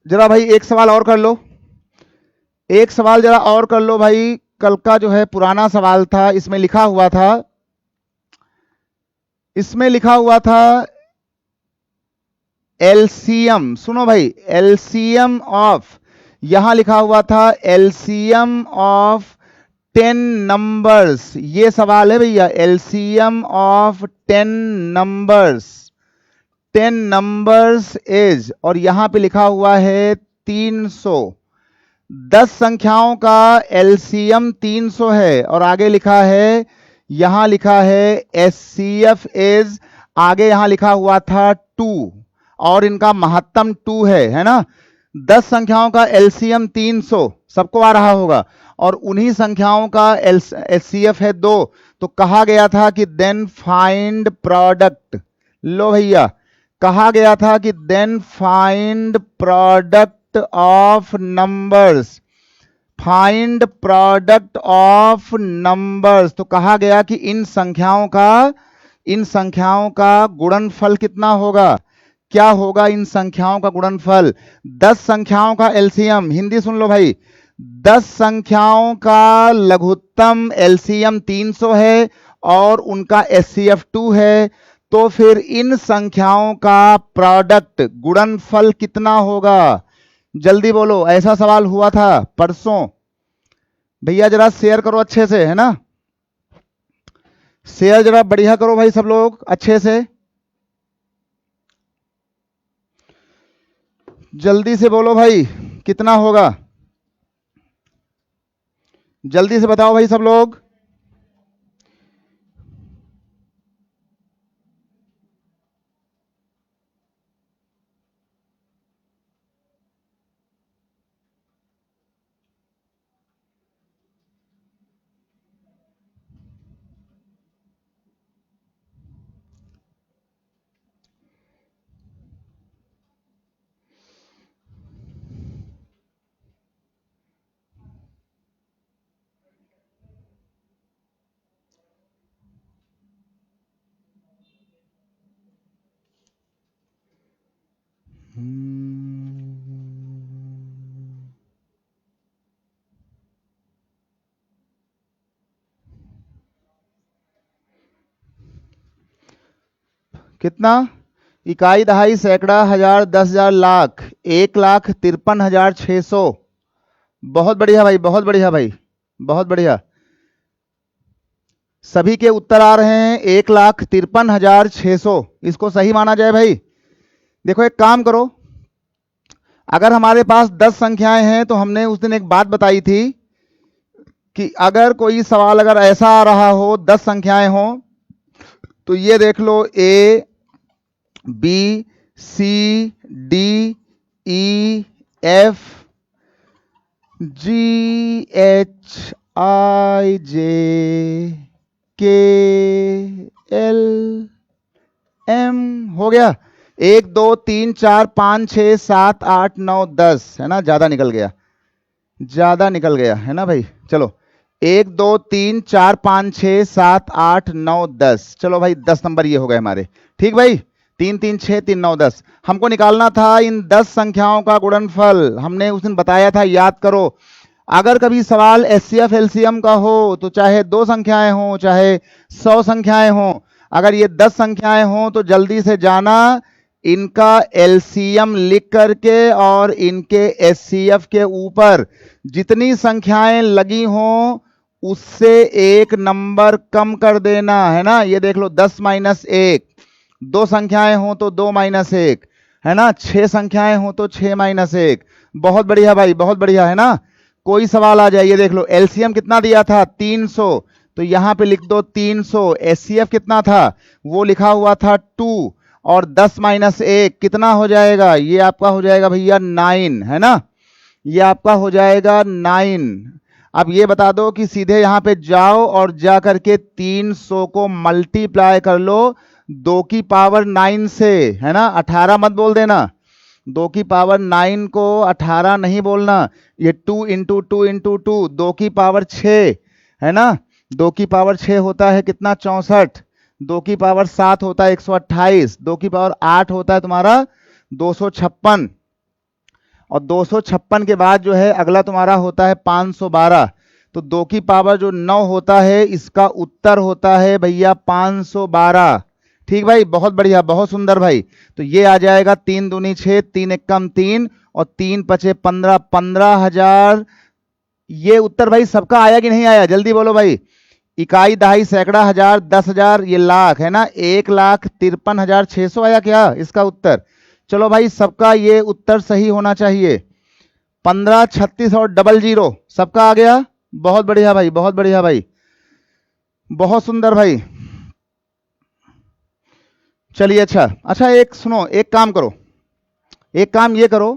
जरा भाई एक सवाल और कर लो, एक सवाल जरा और कर लो भाई। कल का जो है पुराना सवाल था, इसमें लिखा हुआ था, इसमें लिखा हुआ था एलसीएम। सुनो भाई, एलसीएम ऑफ, यहां लिखा हुआ था एलसीएम ऑफ 10 नंबर्स। ये सवाल है भैया, LCM of 10 numbers, 10 numbers is, और यहां पे लिखा हुआ है 300। 10 संख्याओं का एलसीएम 300 है और आगे लिखा है, यहां लिखा है एचसीएफ इज, आगे यहां लिखा हुआ था 2, और इनका महत्तम 2 है ना। 10 संख्याओं का एलसीएम 300 सबको आ रहा होगा, और उन्हीं संख्याओं का एचसीएफ है 2। तो कहा गया था कि देन फाइंड प्रोडक्ट, लो भैया, कहा गया था कि then find product of numbers, find product of numbers. तो कहा गया कि इन संख्याओं का गुणनफल कितना होगा, क्या होगा इन संख्याओं का गुणनफल। 10 संख्याओं का एलसीएम, हिंदी सुन लो भाई, 10 संख्याओं का लघुत्तम एलसीएम 300 है और उनका एचसीएफ 2 है। तो फिर इन संख्याओं का प्रोडक्ट गुणनफल कितना होगा, जल्दी बोलो। ऐसा सवाल हुआ था परसों। भैया जरा शेयर करो अच्छे से, है ना, शेयर जरा बढ़िया करो भाई सब लोग अच्छे से, जल्दी से बोलो भाई कितना होगा, जल्दी से बताओ भाई सब लोग। कितना, इकाई दहाई सैकड़ा हजार 10,000 लाख 1,53,600। बहुत बढ़िया भाई, बहुत बढ़िया भाई, बहुत बढ़िया। सभी के उत्तर आ रहे हैं 1,53,600, इसको सही माना जाए भाई। देखो एक काम करो, अगर हमारे पास 10 संख्याएं हैं तो हमने उस दिन एक बात बताई थी कि अगर कोई सवाल अगर ऐसा आ रहा हो 10 संख्याएं हो, तो ये देख लो A B C D E F G H I J K L M, हो गया। 1 2 3 4 5 6 7 8 9 10, है ना, ज्यादा निकल गया, ज्यादा निकल गया, है ना भाई। चलो 1 2 3 4 5 6 7 8 9 10, चलो भाई 10 नंबर ये हो गए हमारे। ठीक भाई, 3 3 6 3 9 10। हमको निकालना था इन 10 संख्याओं का गुणनफल, हमने उस दिन बताया था, याद करो। अगर कभी सवाल एचसीएफ एलसीएम का हो तो चाहे 2 संख्याएं हो चाहे 100 संख्याएं हो, अगर ये 10 संख्याएं हो तो जल्दी से जाना, इनका एलसीएम लिख करके और इनके एचसीएफ के ऊपर जितनी संख्याएं लगी हों उससे एक नंबर कम कर देना, है ना। ये देख लो 10 माइनस 1, 2 संख्याएं हो तो 2 माइनस 1, है ना, 6 संख्याएं हो तो 6 माइनस 1। बहुत बढ़िया भाई, बहुत बढ़िया, है ना। कोई सवाल आ जाए, ये देख लो एलसीएम कितना दिया था 300, तो यहां पे लिख दो 300। एचसीएफ कितना था, वो लिखा हुआ था 2, और 10 माइनस 1 कितना हो जाएगा, ये आपका हो जाएगा भैया 9, है ना, ये आपका हो जाएगा 9। अब ये बता दो कि सीधे यहां पे जाओ और जा करके 300 को मल्टीप्लाई कर लो 2 की पावर 9 से, है ना, 18 मत बोल देना, 2 की पावर 9 को 18 नहीं बोलना। ये 2 इंटू 2 इंटू 2, 2 की पावर 6, है ना, 2 की पावर 6 होता है कितना 64, 2 की पावर 7 होता है 128, 2 की पावर 8 होता है तुम्हारा 256, और 256 के बाद जो है अगला तुम्हारा होता है 512। तो 2 की पावर जो 9 होता है इसका उत्तर होता है भैया 512। ठीक भाई, बहुत बढ़िया, बहुत सुंदर भाई। तो ये आ जाएगा 3 दूनी 6, 3 एकम 3 और 3 पचे 15, 15,000। ये उत्तर भाई सबका आया कि नहीं आया, जल्दी बोलो भाई। इकाई दहाई सैकड़ा हजार 10,000 ये लाख, है ना, 1,53,600 आया क्या इसका उत्तर। चलो भाई सबका ये उत्तर सही होना चाहिए। 15 36 और 00 सबका आ गया। बहुत बढ़िया भाई, बहुत बढ़िया भाई, बहुत सुंदर भाई। चलिए अच्छा अच्छा, एक सुनो, एक काम करो, एक काम ये करो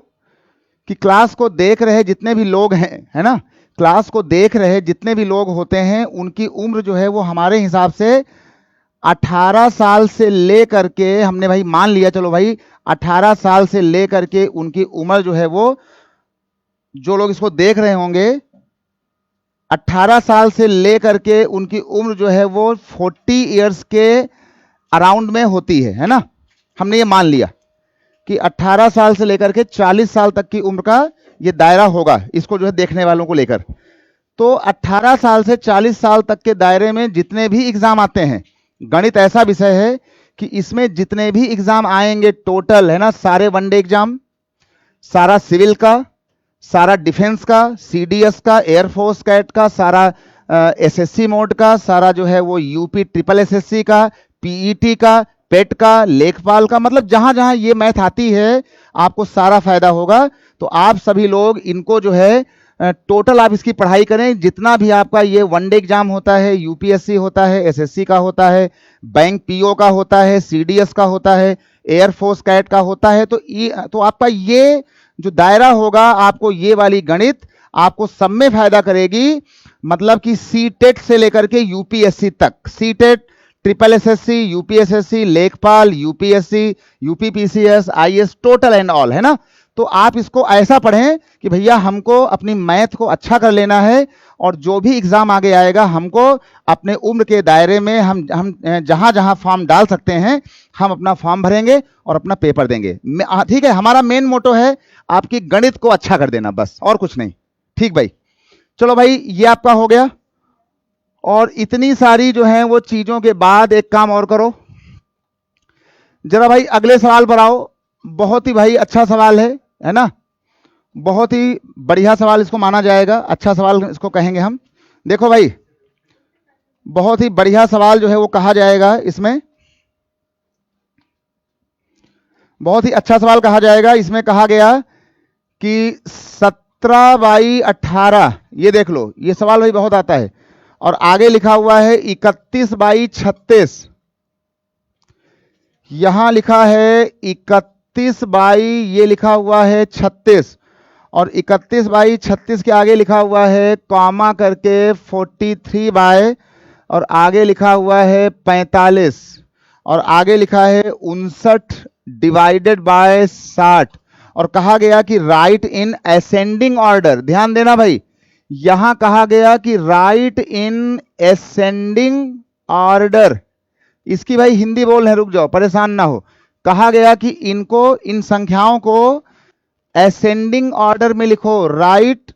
कि क्लास को देख रहे जितने भी लोग हैं, है ना, क्लास को देख रहे जितने भी लोग होते हैं उनकी उम्र जो है वो हमारे हिसाब से 18 साल से लेकर के, हमने भाई मान लिया, चलो भाई 18 साल से लेकर के उनकी उम्र जो है वो, जो लोग इसको देख रहे होंगे 18 साल से लेकर के उनकी उम्र जो है वो 40 इयर्स के अराउंड में होती है ना। हमने ये मान लिया कि 18 साल से लेकर के 40 साल तक की उम्र का ये दायरा होगा, इसको जो है देखने वालों को लेकर। तो 18 साल से 40 साल तक के दायरे में जितने भी एग्जाम आते हैं, गणित ऐसा विषय है कि इसमें जितने भी एग्जाम आएंगे टोटल, है ना, सारे वनडे एग्जाम, सारा सिविल का, सारा डिफेंस का, सीडीएस का, एयरफोर्स कैट का, सारा एसएससी मोड का, सारा जो है वो यूपी ट्रिपल एसएससी का, पीईटी का, पेट का, लेखपाल का, मतलब जहां जहां ये मैथ आती है आपको सारा फायदा होगा। तो आप सभी लोग इनको जो है टोटल आप इसकी पढ़ाई करें। जितना भी आपका ये वनडे एग्जाम होता है, यूपीएससी होता है, एसएससी का होता है, बैंक पीओ का होता है, सीडीएस का होता है, एयरफोर्स कैट का होता है, तो आपका ये जो दायरा होगा, आपको ये वाली गणित आपको सब में फायदा करेगी। मतलब कि सीटेट से लेकर के यूपीएससी तक, सीटेट, ट्रिपल एसएससी, यूपीएसएससी, लेखपाल, UPSC, UPPCS, IAS, total and all, है ना। तो आप इसको ऐसा पढ़ें कि भैया हमको अपनी मैथ को अच्छा कर लेना है, और जो भी एग्जाम आगे आएगा हमको अपने उम्र के दायरे में हम जहां जहां फॉर्म डाल सकते हैं हम अपना फॉर्म भरेंगे और अपना पेपर देंगे। ठीक है, हमारा मेन मोटो है आपकी गणित को अच्छा कर देना, बस और कुछ नहीं। ठीक भाई, चलो भाई ये आपका हो गया। और इतनी सारी जो है वो चीजों के बाद एक काम और करो, जरा भाई अगले सवाल पर आओ। बहुत ही भाई अच्छा सवाल है ना, बहुत ही बढ़िया सवाल इसको माना जाएगा, अच्छा सवाल इसको कहेंगे हम। देखो भाई, बहुत ही बढ़िया सवाल जो है वो कहा जाएगा, इसमें बहुत ही अच्छा सवाल कहा जाएगा। इसमें कहा गया कि 17/18, ये देख लो, ये सवाल भाई बहुत आता है। और आगे लिखा हुआ है 31/36, यहां लिखा है 31 ये लिखा हुआ है 36, और 31/36 के आगे लिखा हुआ है कॉमा करके 43 और आगे लिखा हुआ है 45, और आगे लिखा है 59 डिवाइडेड बाय 60, और कहा गया कि राइट इन असेंडिंग ऑर्डर। ध्यान देना भाई, यहां कहा गया कि राइट इन असेंडिंग ऑर्डर। इसकी भाई हिंदी बोल है, रुक जाओ, परेशान ना हो। कहा गया कि इनको, इन संख्याओं को असेंडिंग ऑर्डर में लिखो, right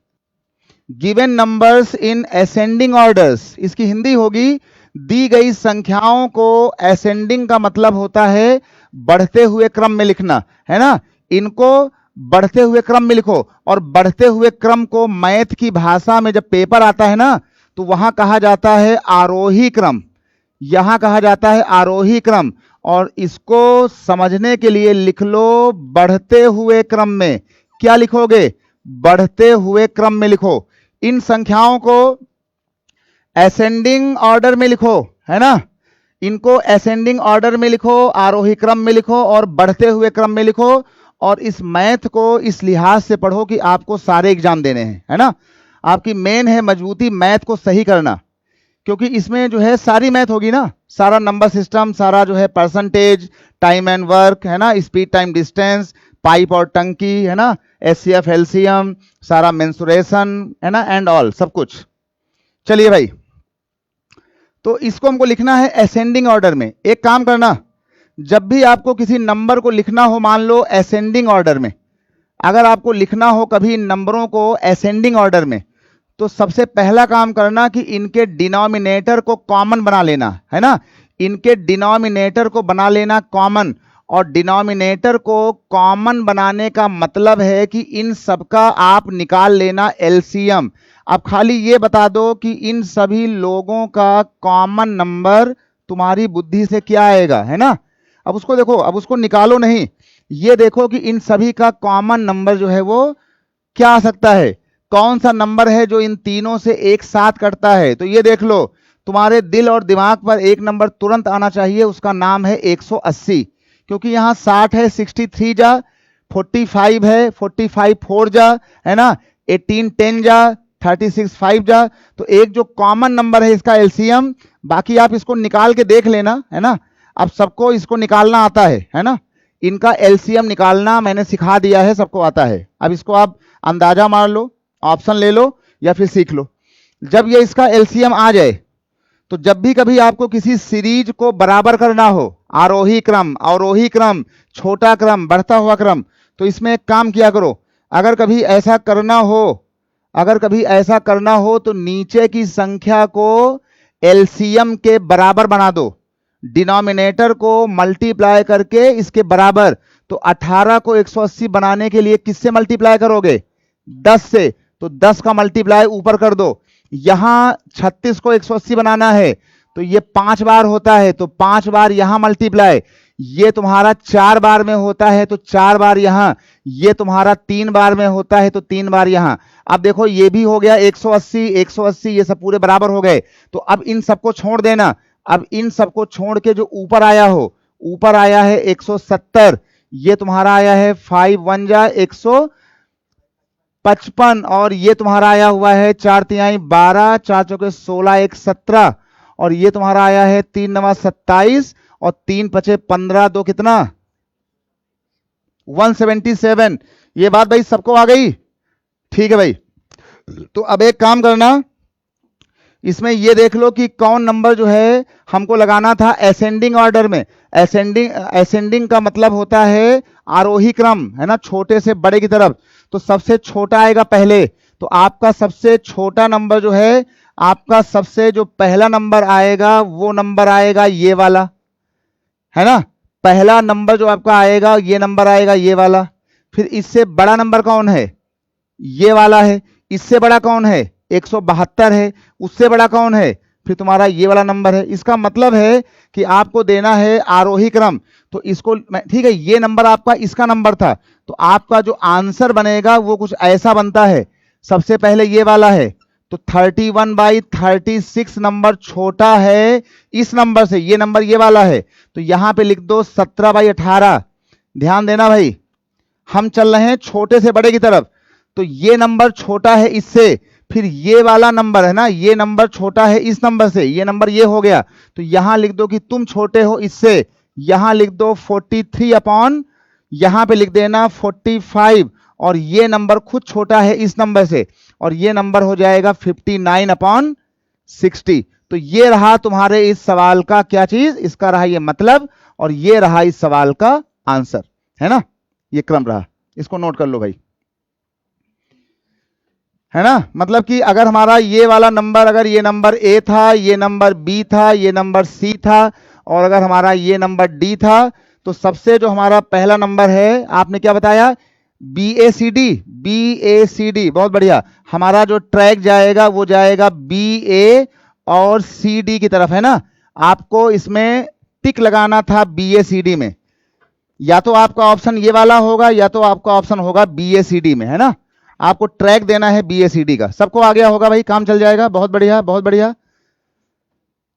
given numbers in ascending orders. इसकी हिंदी होगी, दी गई संख्याओं को, असेंडिंग का मतलब होता है बढ़ते हुए क्रम में लिखना, है ना। इनको बढ़ते हुए क्रम में लिखो, और बढ़ते हुए क्रम को मैथ की भाषा में जब पेपर आता है ना, तो वहां कहा जाता है आरोही क्रम, यहां कहा जाता है आरोही क्रम। और इसको समझने के लिए लिख लो बढ़ते हुए क्रम में। क्या लिखोगे? बढ़ते हुए क्रम में लिखो। इन संख्याओं को असेंडिंग ऑर्डर में लिखो, है ना, इनको असेंडिंग ऑर्डर में लिखो, आरोही क्रम में लिखो और बढ़ते हुए क्रम में लिखो। और इस मैथ को इस लिहाज से पढ़ो कि आपको सारे एग्जाम देने हैं, है ना। आपकी मेन है मजबूती मैथ को सही करना, क्योंकि इसमें जो है सारी मैथ होगी ना, सारा नंबर सिस्टम, सारा जो है परसेंटेज, टाइम एंड वर्क, है ना, स्पीड टाइम डिस्टेंस, पाइप और टंकी, है ना, एचसीएफ एलसीएम, सारा मेंसुरेशन, है ना, एंड ऑल, सब कुछ। चलिए भाई, तो इसको हमको लिखना है असेंडिंग ऑर्डर में। एक काम करना, जब भी आपको किसी नंबर को लिखना हो, मान लो असेंडिंग ऑर्डर में, अगर आपको लिखना हो कभी नंबरों को असेंडिंग ऑर्डर में, तो सबसे पहला काम करना कि इनके डिनोमिनेटर को कॉमन बना लेना, है ना। इनके डिनोमिनेटर को बना लेना कॉमन, और डिनोमिनेटर को कॉमन बनाने का मतलब है कि इन सबका आप निकाल लेना एलसीएम। अब खाली ये बता दो कि इन सभी लोगों का कॉमन नंबर तुम्हारी बुद्धि से क्या आएगा, है ना। अब उसको देखो, अब उसको निकालो नहीं, ये देखो कि इन सभी का कॉमन नंबर जो है वो क्या आ सकता है, कौन सा नंबर है जो इन तीनों से एक साथ कटता है। तो ये देख लो, तुम्हारे दिल और दिमाग पर एक नंबर तुरंत आना चाहिए, उसका नाम है 180, क्योंकि यहां 60 है, 63 जा 45 है, 45 4 जा, है ना, 18 10 जा, 36 5 जा। तो एक जो कॉमन नंबर है इसका एलसीएम, बाकी आप इसको निकाल के देख लेना, है ना। अब सबको इसको निकालना आता है ना, इनका एलसीएम निकालना मैंने सिखा दिया है, सबको आता है। अब इसको आप अंदाजा मार लो, ऑप्शन ले लो या फिर सीख लो। जब ये इसका एलसीएम आ जाए, तो जब भी कभी आपको किसी सीरीज को बराबर करना हो, आरोही क्रम, अवरोही क्रम, छोटा क्रम, बढ़ता हुआ क्रम, तो इसमें एक काम किया करो, अगर कभी ऐसा करना हो, अगर कभी ऐसा करना हो तो नीचे की संख्या को एलसीएम के बराबर बना दो, डिनोमिनेटर को मल्टीप्लाई करके इसके बराबर। तो 18 को 180 बनाने के लिए किससे मल्टीप्लाई करोगे? 10 से। तो 10 का मल्टीप्लाई ऊपर कर दो। यहां 36 को 180 बनाना है तो ये 5 बार होता है, तो 5 बार यहां मल्टीप्लाई, ये तुम्हारा 4 बार में होता है तो 4 बार यहां, ये तुम्हारा 3 बार में होता है तो 3 बार यहां। अब देखो ये भी हो गया 180 180, ये सब पूरे बराबर हो गए। तो अब इन सबको छोड़ देना। अब इन सबको छोड़ के जो ऊपर आया हो, ऊपर आया है 170, ये तुम्हारा आया है 5 1 जा 155, और ये तुम्हारा आया हुआ है 4 तिहाई 12, 4 चौके 16, 1 17, और ये तुम्हारा आया है 3 नवा 27 और 3 पचे 15, 2 कितना 177। ये बात भाई सबको आ गई? ठीक है भाई। तो अब एक काम करना, इसमें ये देख लो कि कौन नंबर जो है हमको लगाना था असेंडिंग ऑर्डर में। असेंडिंग का मतलब होता है आरोही क्रम, है ना, छोटे से बड़े की तरफ। तो सबसे छोटा आएगा पहले, तो आपका सबसे छोटा नंबर जो है, आपका सबसे जो पहला नंबर आएगा वो नंबर आएगा ये वाला, है ना। पहला नंबर जो आपका आएगा ये नंबर आएगा ये वाला। फिर इससे बड़ा नंबर कौन है? ये वाला है। इससे बड़ा कौन है? 172 है। उससे बड़ा कौन है? फिर तुम्हारा ये वाला नंबर है। इसका मतलब है कि आपको देना है आरोही क्रम। तो इसको ठीक है, ये नंबर आपका इसका नंबर था, तो आपका जो आंसर बनेगा वो कुछ ऐसा बनता है। सबसे पहले ये वाला है, तो 31/36 नंबर छोटा है इस नंबर से, ये नंबर ये वाला है, तो यहां पे लिख दो 17/18। ध्यान देना भाई, हम चल रहे हैं छोटे से बड़े की तरफ, तो ये नंबर छोटा है इससे, फिर ये वाला नंबर है ना, ये नंबर छोटा है इस नंबर से, ये नंबर ये हो गया, तो यहां लिख दो कि तुम छोटे हो इससे, यहां लिख दो 43 अपॉन, यहां पे लिख देना 45, और ये नंबर खुद छोटा है इस नंबर से, और ये नंबर हो जाएगा 59/60। तो ये रहा तुम्हारे इस सवाल का क्या चीज, इसका रहा ये मतलब, और ये रहा इस सवाल का आंसर, है ना। ये क्रम रहा, इसको नोट कर लो भाई, है ना। मतलब कि अगर हमारा ये वाला नंबर, अगर ये नंबर ए था, ये नंबर बी था, ये नंबर सी था, और अगर हमारा ये नंबर डी था, तो सबसे जो हमारा पहला नंबर है, आपने क्या बताया? बी ए सी डी, बी ए सी डी, बहुत बढ़िया। हमारा जो ट्रैक जाएगा वो जाएगा बी ए और सी डी की तरफ, है ना। आपको इसमें टिक लगाना था बी ए सी डी में, या तो आपका ऑप्शन ये वाला होगा या तो आपका ऑप्शन होगा बी ए सी डी में, है ना। आपको ट्रैक देना है बी ए सी डी का। सबको आ गया होगा भाई, काम चल जाएगा। बहुत बढ़िया बहुत बढ़िया।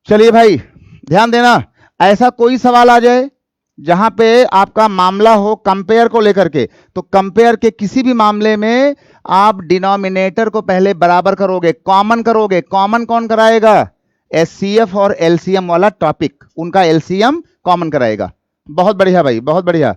चलिए भाई ध्यान देना, ऐसा कोई सवाल आ जाए जहां पे आपका मामला हो कंपेयर को लेकर के, तो कंपेयर के किसी भी मामले में आप डिनोमिनेटर को पहले बराबर करोगे, कॉमन करोगे। कॉमन कौन कराएगा? एचसीएफ और एलसीएम वाला टॉपिक, उनका एलसीएम कॉमन कराएगा। बहुत बढ़िया भाई, बहुत बढ़िया।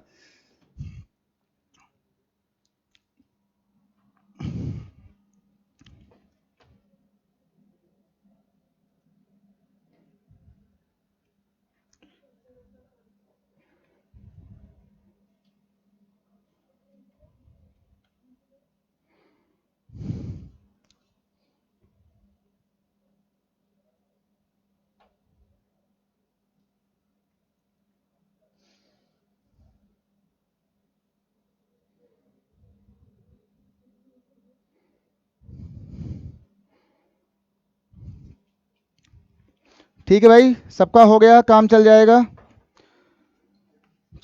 ठीक है भाई, सबका हो गया, काम चल जाएगा।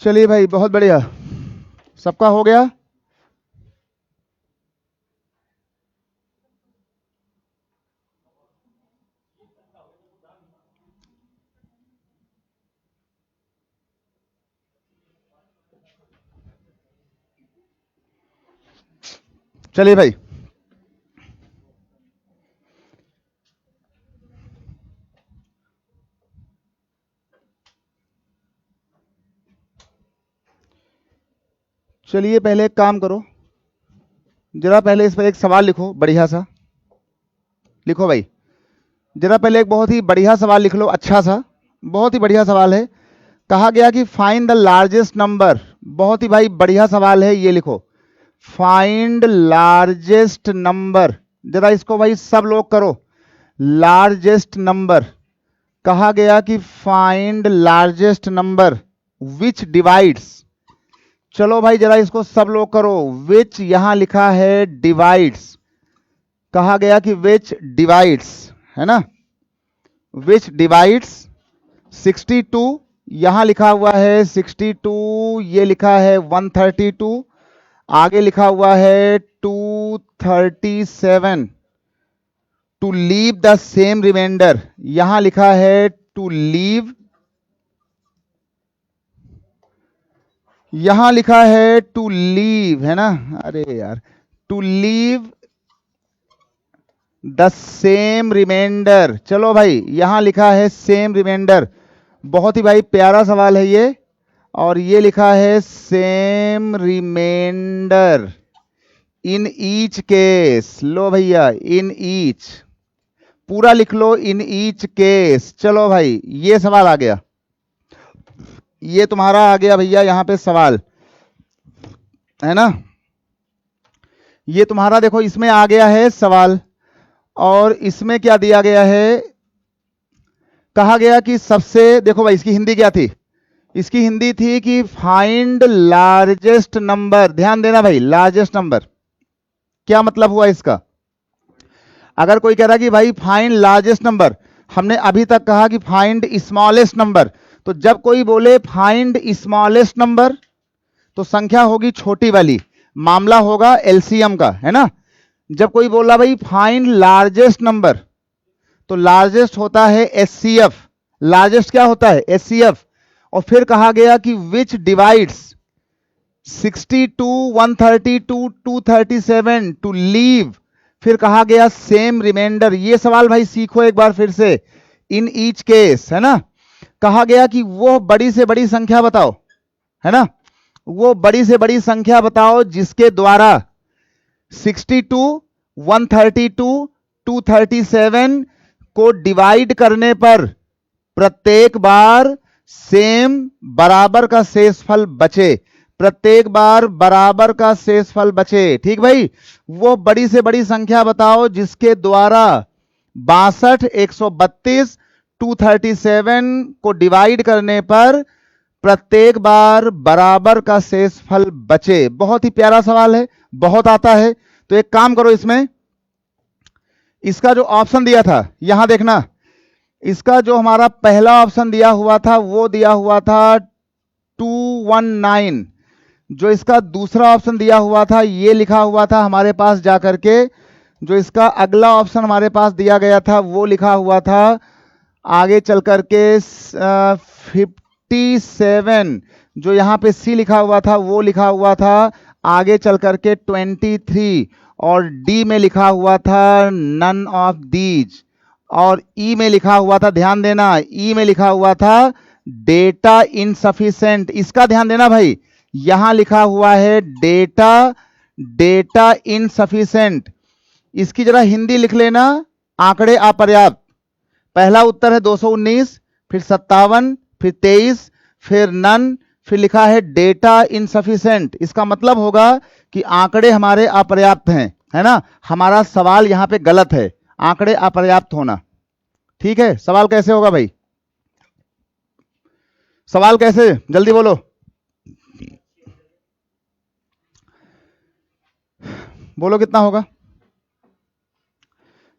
चलिए भाई बहुत बढ़िया, सबका हो गया। चलिए भाई, चलिए पहले एक काम करो, जरा पहले इस पर एक सवाल लिखो बढ़िया सा। लिखो भाई, जरा पहले एक बहुत ही बढ़िया सवाल लिख लो, अच्छा सा, बहुत ही बढ़िया सवाल है। कहा गया कि फाइंड द लार्जेस्ट नंबर। बहुत ही भाई बढ़िया सवाल है, ये लिखो, फाइंड लार्जेस्ट नंबर। जरा इसको भाई सब लोग करो, लार्जेस्ट नंबर। कहा गया कि find largest number which divides. चलो भाई जरा इसको सब लोग करो, विच यहां लिखा है डिवाइड्स। कहा गया कि विच डिवाइड्स, है ना, विच डिवाइड्स 62, यहां लिखा हुआ है 62, ये लिखा है 132, आगे लिखा हुआ है 237, to leave the same reminder, यहां लिखा है टू लीव, यहां लिखा है टू लीव, है ना, अरे यार, to leave the same reminder. चलो भाई यहां लिखा है सेम रिमाइंडर, बहुत ही भाई प्यारा सवाल है ये, और ये लिखा है same reminder in each case. लो भैया, इन ईच, पूरा लिख लो, इन ईच केस। चलो भाई ये सवाल आ गया, ये तुम्हारा आ गया भैया यहां पे सवाल, है ना, ये तुम्हारा देखो इसमें आ गया है सवाल। और इसमें क्या दिया गया है, कहा गया कि सबसे, देखो भाई इसकी हिंदी क्या थी, इसकी हिंदी थी कि फाइंड लार्जेस्ट नंबर। ध्यान देना भाई, लार्जेस्ट नंबर क्या मतलब हुआ इसका। अगर कोई कह रहा कि भाई फाइंड लार्जेस्ट नंबर, हमने अभी तक कहा कि फाइंड स्मॉलेस्ट नंबर, तो जब कोई बोले फाइंड स्मॉलेस्ट नंबर तो संख्या होगी छोटी वाली, मामला होगा एलसीएम का, है ना। जब कोई बोला भाई फाइंड लार्जेस्ट नंबर, तो लार्जेस्ट होता है एचसीएफ, लार्जेस्ट क्या होता है एचसीएफ। और फिर कहा गया कि विच डिवाइड्स 62, 132, 237 टू लीव, फिर कहा गया सेम रिमाइंडर। ये सवाल भाई सीखो एक बार फिर से, इन ईच केस, है ना। कहा गया कि वो बड़ी से बड़ी संख्या बताओ, है ना, वो बड़ी से बड़ी संख्या बताओ जिसके द्वारा 62, 132, 237 को डिवाइड करने पर प्रत्येक बार सेम बराबर का शेषफल बचे, प्रत्येक बार बराबर का शेषफल बचे। ठीक भाई, वो बड़ी से बड़ी संख्या बताओ जिसके द्वारा 62, 132, 237 को डिवाइड करने पर प्रत्येक बार बराबर का शेषफल बचे। बहुत ही प्यारा सवाल है, बहुत आता है। तो एक काम करो, इसमें इसका जो ऑप्शन दिया था यहां देखना, इसका जो हमारा पहला ऑप्शन दिया हुआ था वो दिया हुआ था 219, जो इसका दूसरा ऑप्शन दिया हुआ था ये लिखा हुआ था हमारे पास जाकर के, जो इसका अगला ऑप्शन हमारे पास दिया गया था वो लिखा हुआ था आगे चल करके 57, जो यहाँ पे सी लिखा हुआ था वो लिखा हुआ था आगे चल करके 23, और डी में लिखा हुआ था नन ऑफ दीज, और ई में लिखा हुआ था, ध्यान देना, ई में लिखा हुआ था डेटा इनसफिशिएंट। इसका ध्यान देना भाई, यहां लिखा हुआ है डेटा, डेटा इनसफिशिएंट। इसकी जरा हिंदी लिख लेना, आंकड़े अपर्याप्त। पहला उत्तर है 219, फिर 57, फिर 23, फिर नन, फिर लिखा है डेटा इनसफिशिएंट। इसका मतलब होगा कि आंकड़े हमारे अपर्याप्त हैं, है ना, हमारा सवाल यहां पे गलत है, आंकड़े अपर्याप्त होना। ठीक है, सवाल कैसे होगा भाई, सवाल कैसे, जल्दी बोलो, बोलो कितना होगा,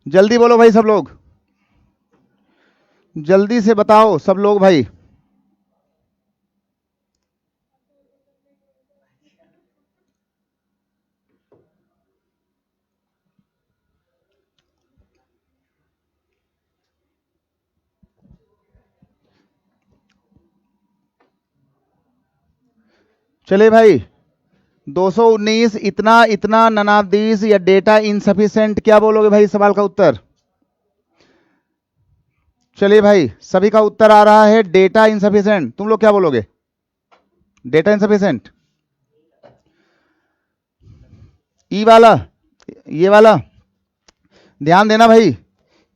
जल्दी बोलो भाई सब लोग, जल्दी से बताओ सब लोग भाई। चले भाई, 219 इतना इतना नन ऑफ दिस या डेटा इनसफिशिएंट, क्या बोलोगे भाई सवाल का उत्तर? चलिए भाई, सभी का उत्तर आ रहा है डेटा इनसफिशिएंट। तुम लोग क्या बोलोगे? Data insufficient. ई वाला, ये वाला ध्यान देना भाई,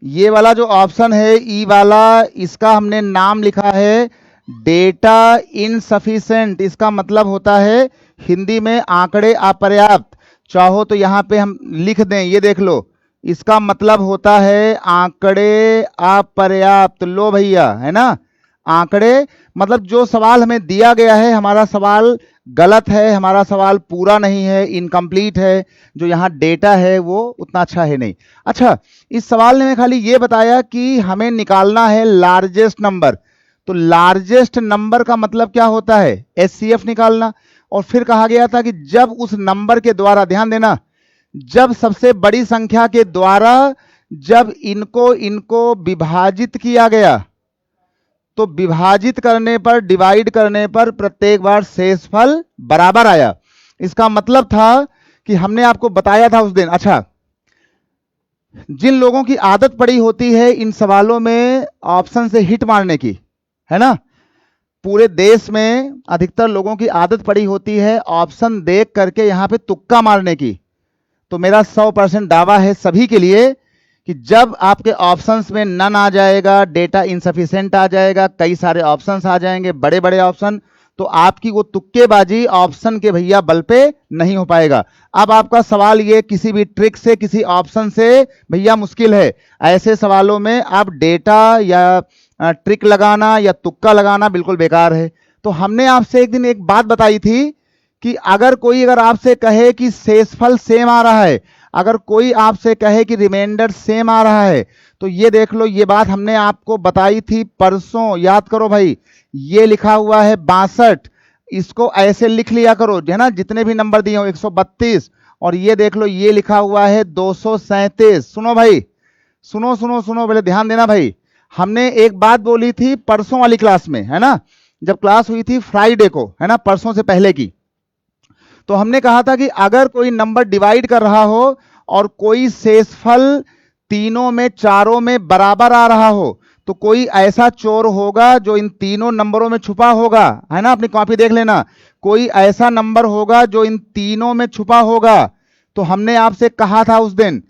ये वाला जो ऑप्शन है ई वाला, इसका हमने नाम लिखा है डेटा इनसफिशिएंट। इसका मतलब होता है हिंदी में आंकड़े अपर्याप्त। चाहो तो यहां पे हम लिख दें, ये देख लो, इसका मतलब होता है आंकड़े अपर्याप्त। लो भैया, है ना, आंकड़े मतलब जो सवाल हमें दिया गया है, हमारा सवाल गलत है, हमारा सवाल पूरा नहीं है, इनकम्प्लीट है, जो यहाँ डेटा है वो उतना अच्छा है नहीं। अच्छा, इस सवाल ने खाली ये बताया कि हमें निकालना है लार्जेस्ट नंबर। तो लार्जेस्ट नंबर का मतलब क्या होता है? एचसीएफ निकालना। और फिर कहा गया था कि जब उस नंबर के द्वारा, ध्यान देना, जब सबसे बड़ी संख्या के द्वारा जब इनको विभाजित किया गया, तो विभाजित करने पर, डिवाइड करने पर प्रत्येक बार शेषफल बराबर आया। इसका मतलब था कि हमने आपको बताया था उस दिन। अच्छा, जिन लोगों की आदत पड़ी होती है इन सवालों में ऑप्शन से हिट मारने की, है ना, पूरे देश में अधिकतर लोगों की आदत पड़ी होती है ऑप्शन देख करके यहां पे तुक्का मारने की। तो मेरा 100% दावा है सभी के लिए कि जब आपके ऑप्शंस में नन आ जाएगा, डेटा इनसफिशिएंट आ जाएगा, कई सारे ऑप्शंस आ जाएंगे, बड़े बड़े ऑप्शन, तो आपकी वो तुक्केबाजी ऑप्शन के भैया बल पे नहीं हो पाएगा। अब आपका सवाल ये किसी भी ट्रिक से, किसी ऑप्शन से भैया मुश्किल है। ऐसे सवालों में आप डेटा या ट्रिक लगाना या तुक्का लगाना बिल्कुल बेकार है। तो हमने आपसे एक दिन एक बात बताई थी कि अगर आपसे कहे कि शेषफल सेम आ रहा है, अगर कोई आपसे कहे कि रिमाइंडर सेम आ रहा है, तो ये देख लो, ये बात हमने आपको बताई थी परसों, याद करो भाई। ये लिखा हुआ है 62, इसको ऐसे लिख लिया करो, है ना, जितने भी नंबर दिए हो 132। और ये देख लो, ये लिखा हुआ है 237। सुनो भाई, सुनो सुनो सुनो, पहले ध्यान देना भाई। हमने एक बात बोली थी परसों वाली क्लास में, है ना, जब क्लास हुई थी फ्राइडे को, है ना, परसों से पहले की। तो हमने कहा था कि अगर कोई नंबर डिवाइड कर रहा हो और कोई शेषफल तीनों में, चारों में बराबर आ रहा हो, तो कोई ऐसा चोर होगा जो इन तीनों नंबरों में छुपा होगा, है ना, अपनी कॉपी देख लेना, कोई ऐसा नंबर होगा जो इन तीनों में छुपा होगा। तो हमने आपसे कहा था उस दिन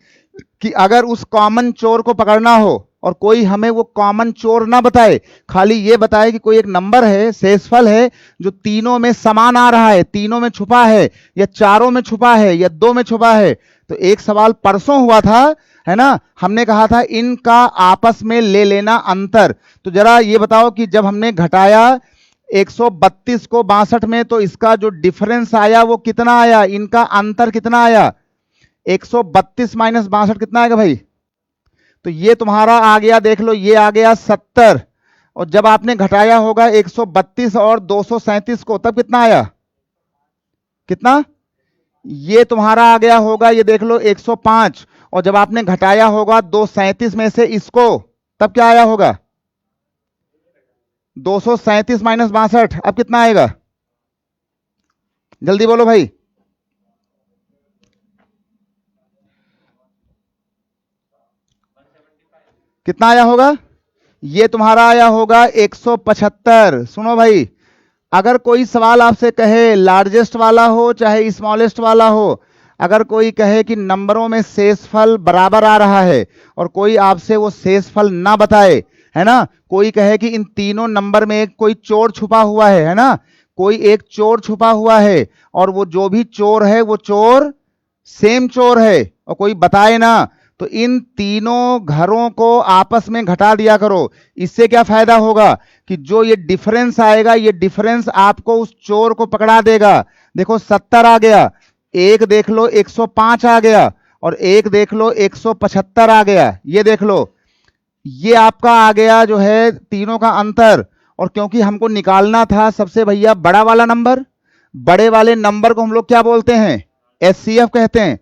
कि अगर उस कॉमन चोर को पकड़ना हो और कोई हमें वो कॉमन चोर ना बताए, खाली ये बताए कि कोई एक नंबर है, शेषफल है, जो तीनों में समान आ रहा है, तीनों में छुपा है, या चारों में छुपा है, या दो में छुपा है। तो एक सवाल परसों हुआ था, है ना, हमने कहा था इनका आपस में ले लेना अंतर। तो जरा ये बताओ कि जब हमने घटाया 132 को 62 में, तो इसका जो डिफरेंस आया वो कितना आया, इनका अंतर कितना आया? 132 माइनस 62 कितना आएगा भाई? तो ये तुम्हारा आ गया, देख लो, ये आ गया 70। और जब आपने घटाया होगा 132 और 237 को, तब कितना आया? कितना? ये तुम्हारा आ गया होगा, ये देख लो, 105। और जब आपने घटाया होगा 237 में से इसको, तब क्या आया होगा? 237 माइनस 62, अब कितना आएगा? जल्दी बोलो भाई। कितना आया होगा? ये तुम्हारा आया होगा 175। सुनो भाई, अगर कोई सवाल आपसे कहे, लार्जेस्ट वाला हो चाहे स्मॉलेस्ट वाला हो, अगर कोई कहे कि नंबरों में शेषफल बराबर आ रहा है और कोई आपसे वो शेषफल ना बताए, है ना, कोई कहे कि इन तीनों नंबर में एक कोई चोर छुपा हुआ है ना, कोई एक चोर छुपा हुआ है, और वो जो भी चोर है वो चोर सेम चोर है, और कोई बताए ना, तो इन तीनों घरों को आपस में घटा दिया करो। इससे क्या फायदा होगा कि जो ये डिफरेंस आएगा, ये डिफरेंस आपको उस चोर को पकड़ा देगा। देखो 70 आ गया, एक देख लो 105 आ गया, और एक देख लो 175 आ गया। ये देख लो, ये आपका आ गया जो है तीनों का अंतर। और क्योंकि हमको निकालना था सबसे भैया बड़ा वाला नंबर, बड़े वाले नंबर को हम लोग क्या बोलते हैं? एचसीएफ कहते हैं।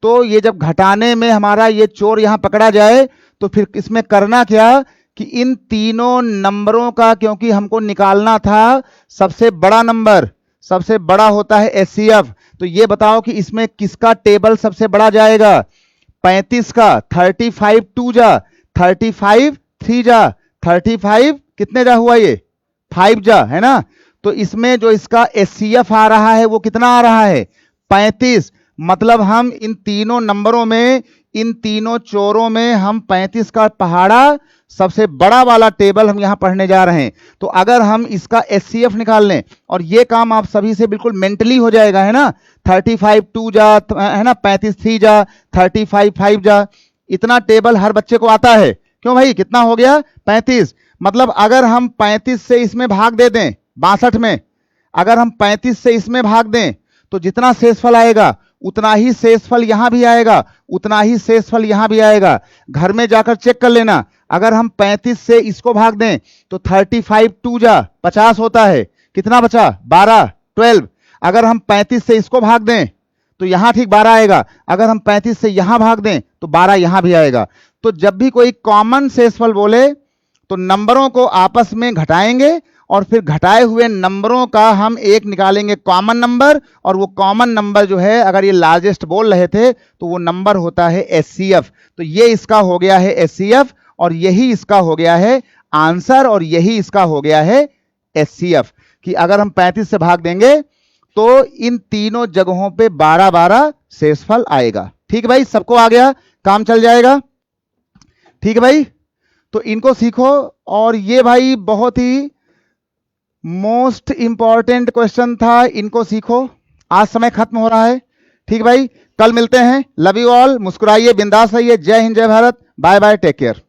तो ये जब घटाने में हमारा ये चोर यहां पकड़ा जाए, तो फिर इसमें करना क्या कि इन तीनों नंबरों का, क्योंकि हमको निकालना था सबसे बड़ा नंबर, सबसे बड़ा होता है एचसीएफ, तो ये बताओ कि इसमें किसका टेबल सबसे बड़ा जाएगा? 35 का। 35 2 जा, 35 3 जा, 35 कितने जा हुआ ये? 5 जा, है ना? तो इसमें जो इसका एचसीएफ आ रहा है वो कितना आ रहा है? 35। मतलब हम इन तीनों नंबरों में, इन तीनों चोरों में हम 35 का पहाड़ा सबसे बड़ा वाला टेबल हम यहां पढ़ने जा रहे हैं। तो अगर हम इसका एचसीएफ निकाल लें, और ये काम आप सभी से बिल्कुल मेंटली हो जाएगा, है ना? 35 2 जा, है ना, 35 3 जा, 35 5 जा, इतना टेबल हर बच्चे को आता है। क्यों भाई, कितना हो गया? 35। मतलब अगर हम 35 से इसमें भाग दे दें 62 में, अगर हम 35 से इसमें भाग दें तो जितना शेषफल आएगा उतना ही शेषफल यहां भी आएगा, उतना ही शेषफल यहां भी आएगा। घर में जाकर चेक कर लेना, अगर हम 35 से इसको भाग दें तो 35 2 जा 50 होता है, कितना बचा? 12 12। अगर हम 35 से इसको भाग दें तो यहां ठीक 12 आएगा, अगर हम 35 से यहां भाग दें तो 12 यहां भी आएगा। तो जब भी कोई कॉमन शेषफल बोले तो नंबरों को आपस में घटाएंगे और फिर घटाए हुए नंबरों का हम एक निकालेंगे कॉमन नंबर, और वो कॉमन नंबर जो है, अगर ये लार्जेस्ट बोल रहे थे तो वो नंबर होता है एचसीएफ। तो ये इसका हो गया है एचसीएफ, और यही इसका हो गया है आंसर, और यही इसका हो गया है एचसीएफ, कि अगर हम 35 से भाग देंगे तो इन तीनों जगहों पे 12 12 शेषफल आएगा। ठीक है भाई, सबको आ गया, काम चल जाएगा। ठीक है भाई, तो इनको सीखो। और ये भाई बहुत ही मोस्ट इंपॉर्टेंट क्वेश्चन था, इनको सीखो। आज समय खत्म हो रहा है। ठीक भाई, कल मिलते हैं। Love you all. मुस्कुराइए, बिंदास रहिए। जय हिंद, जय Bharat. Bye bye, take care.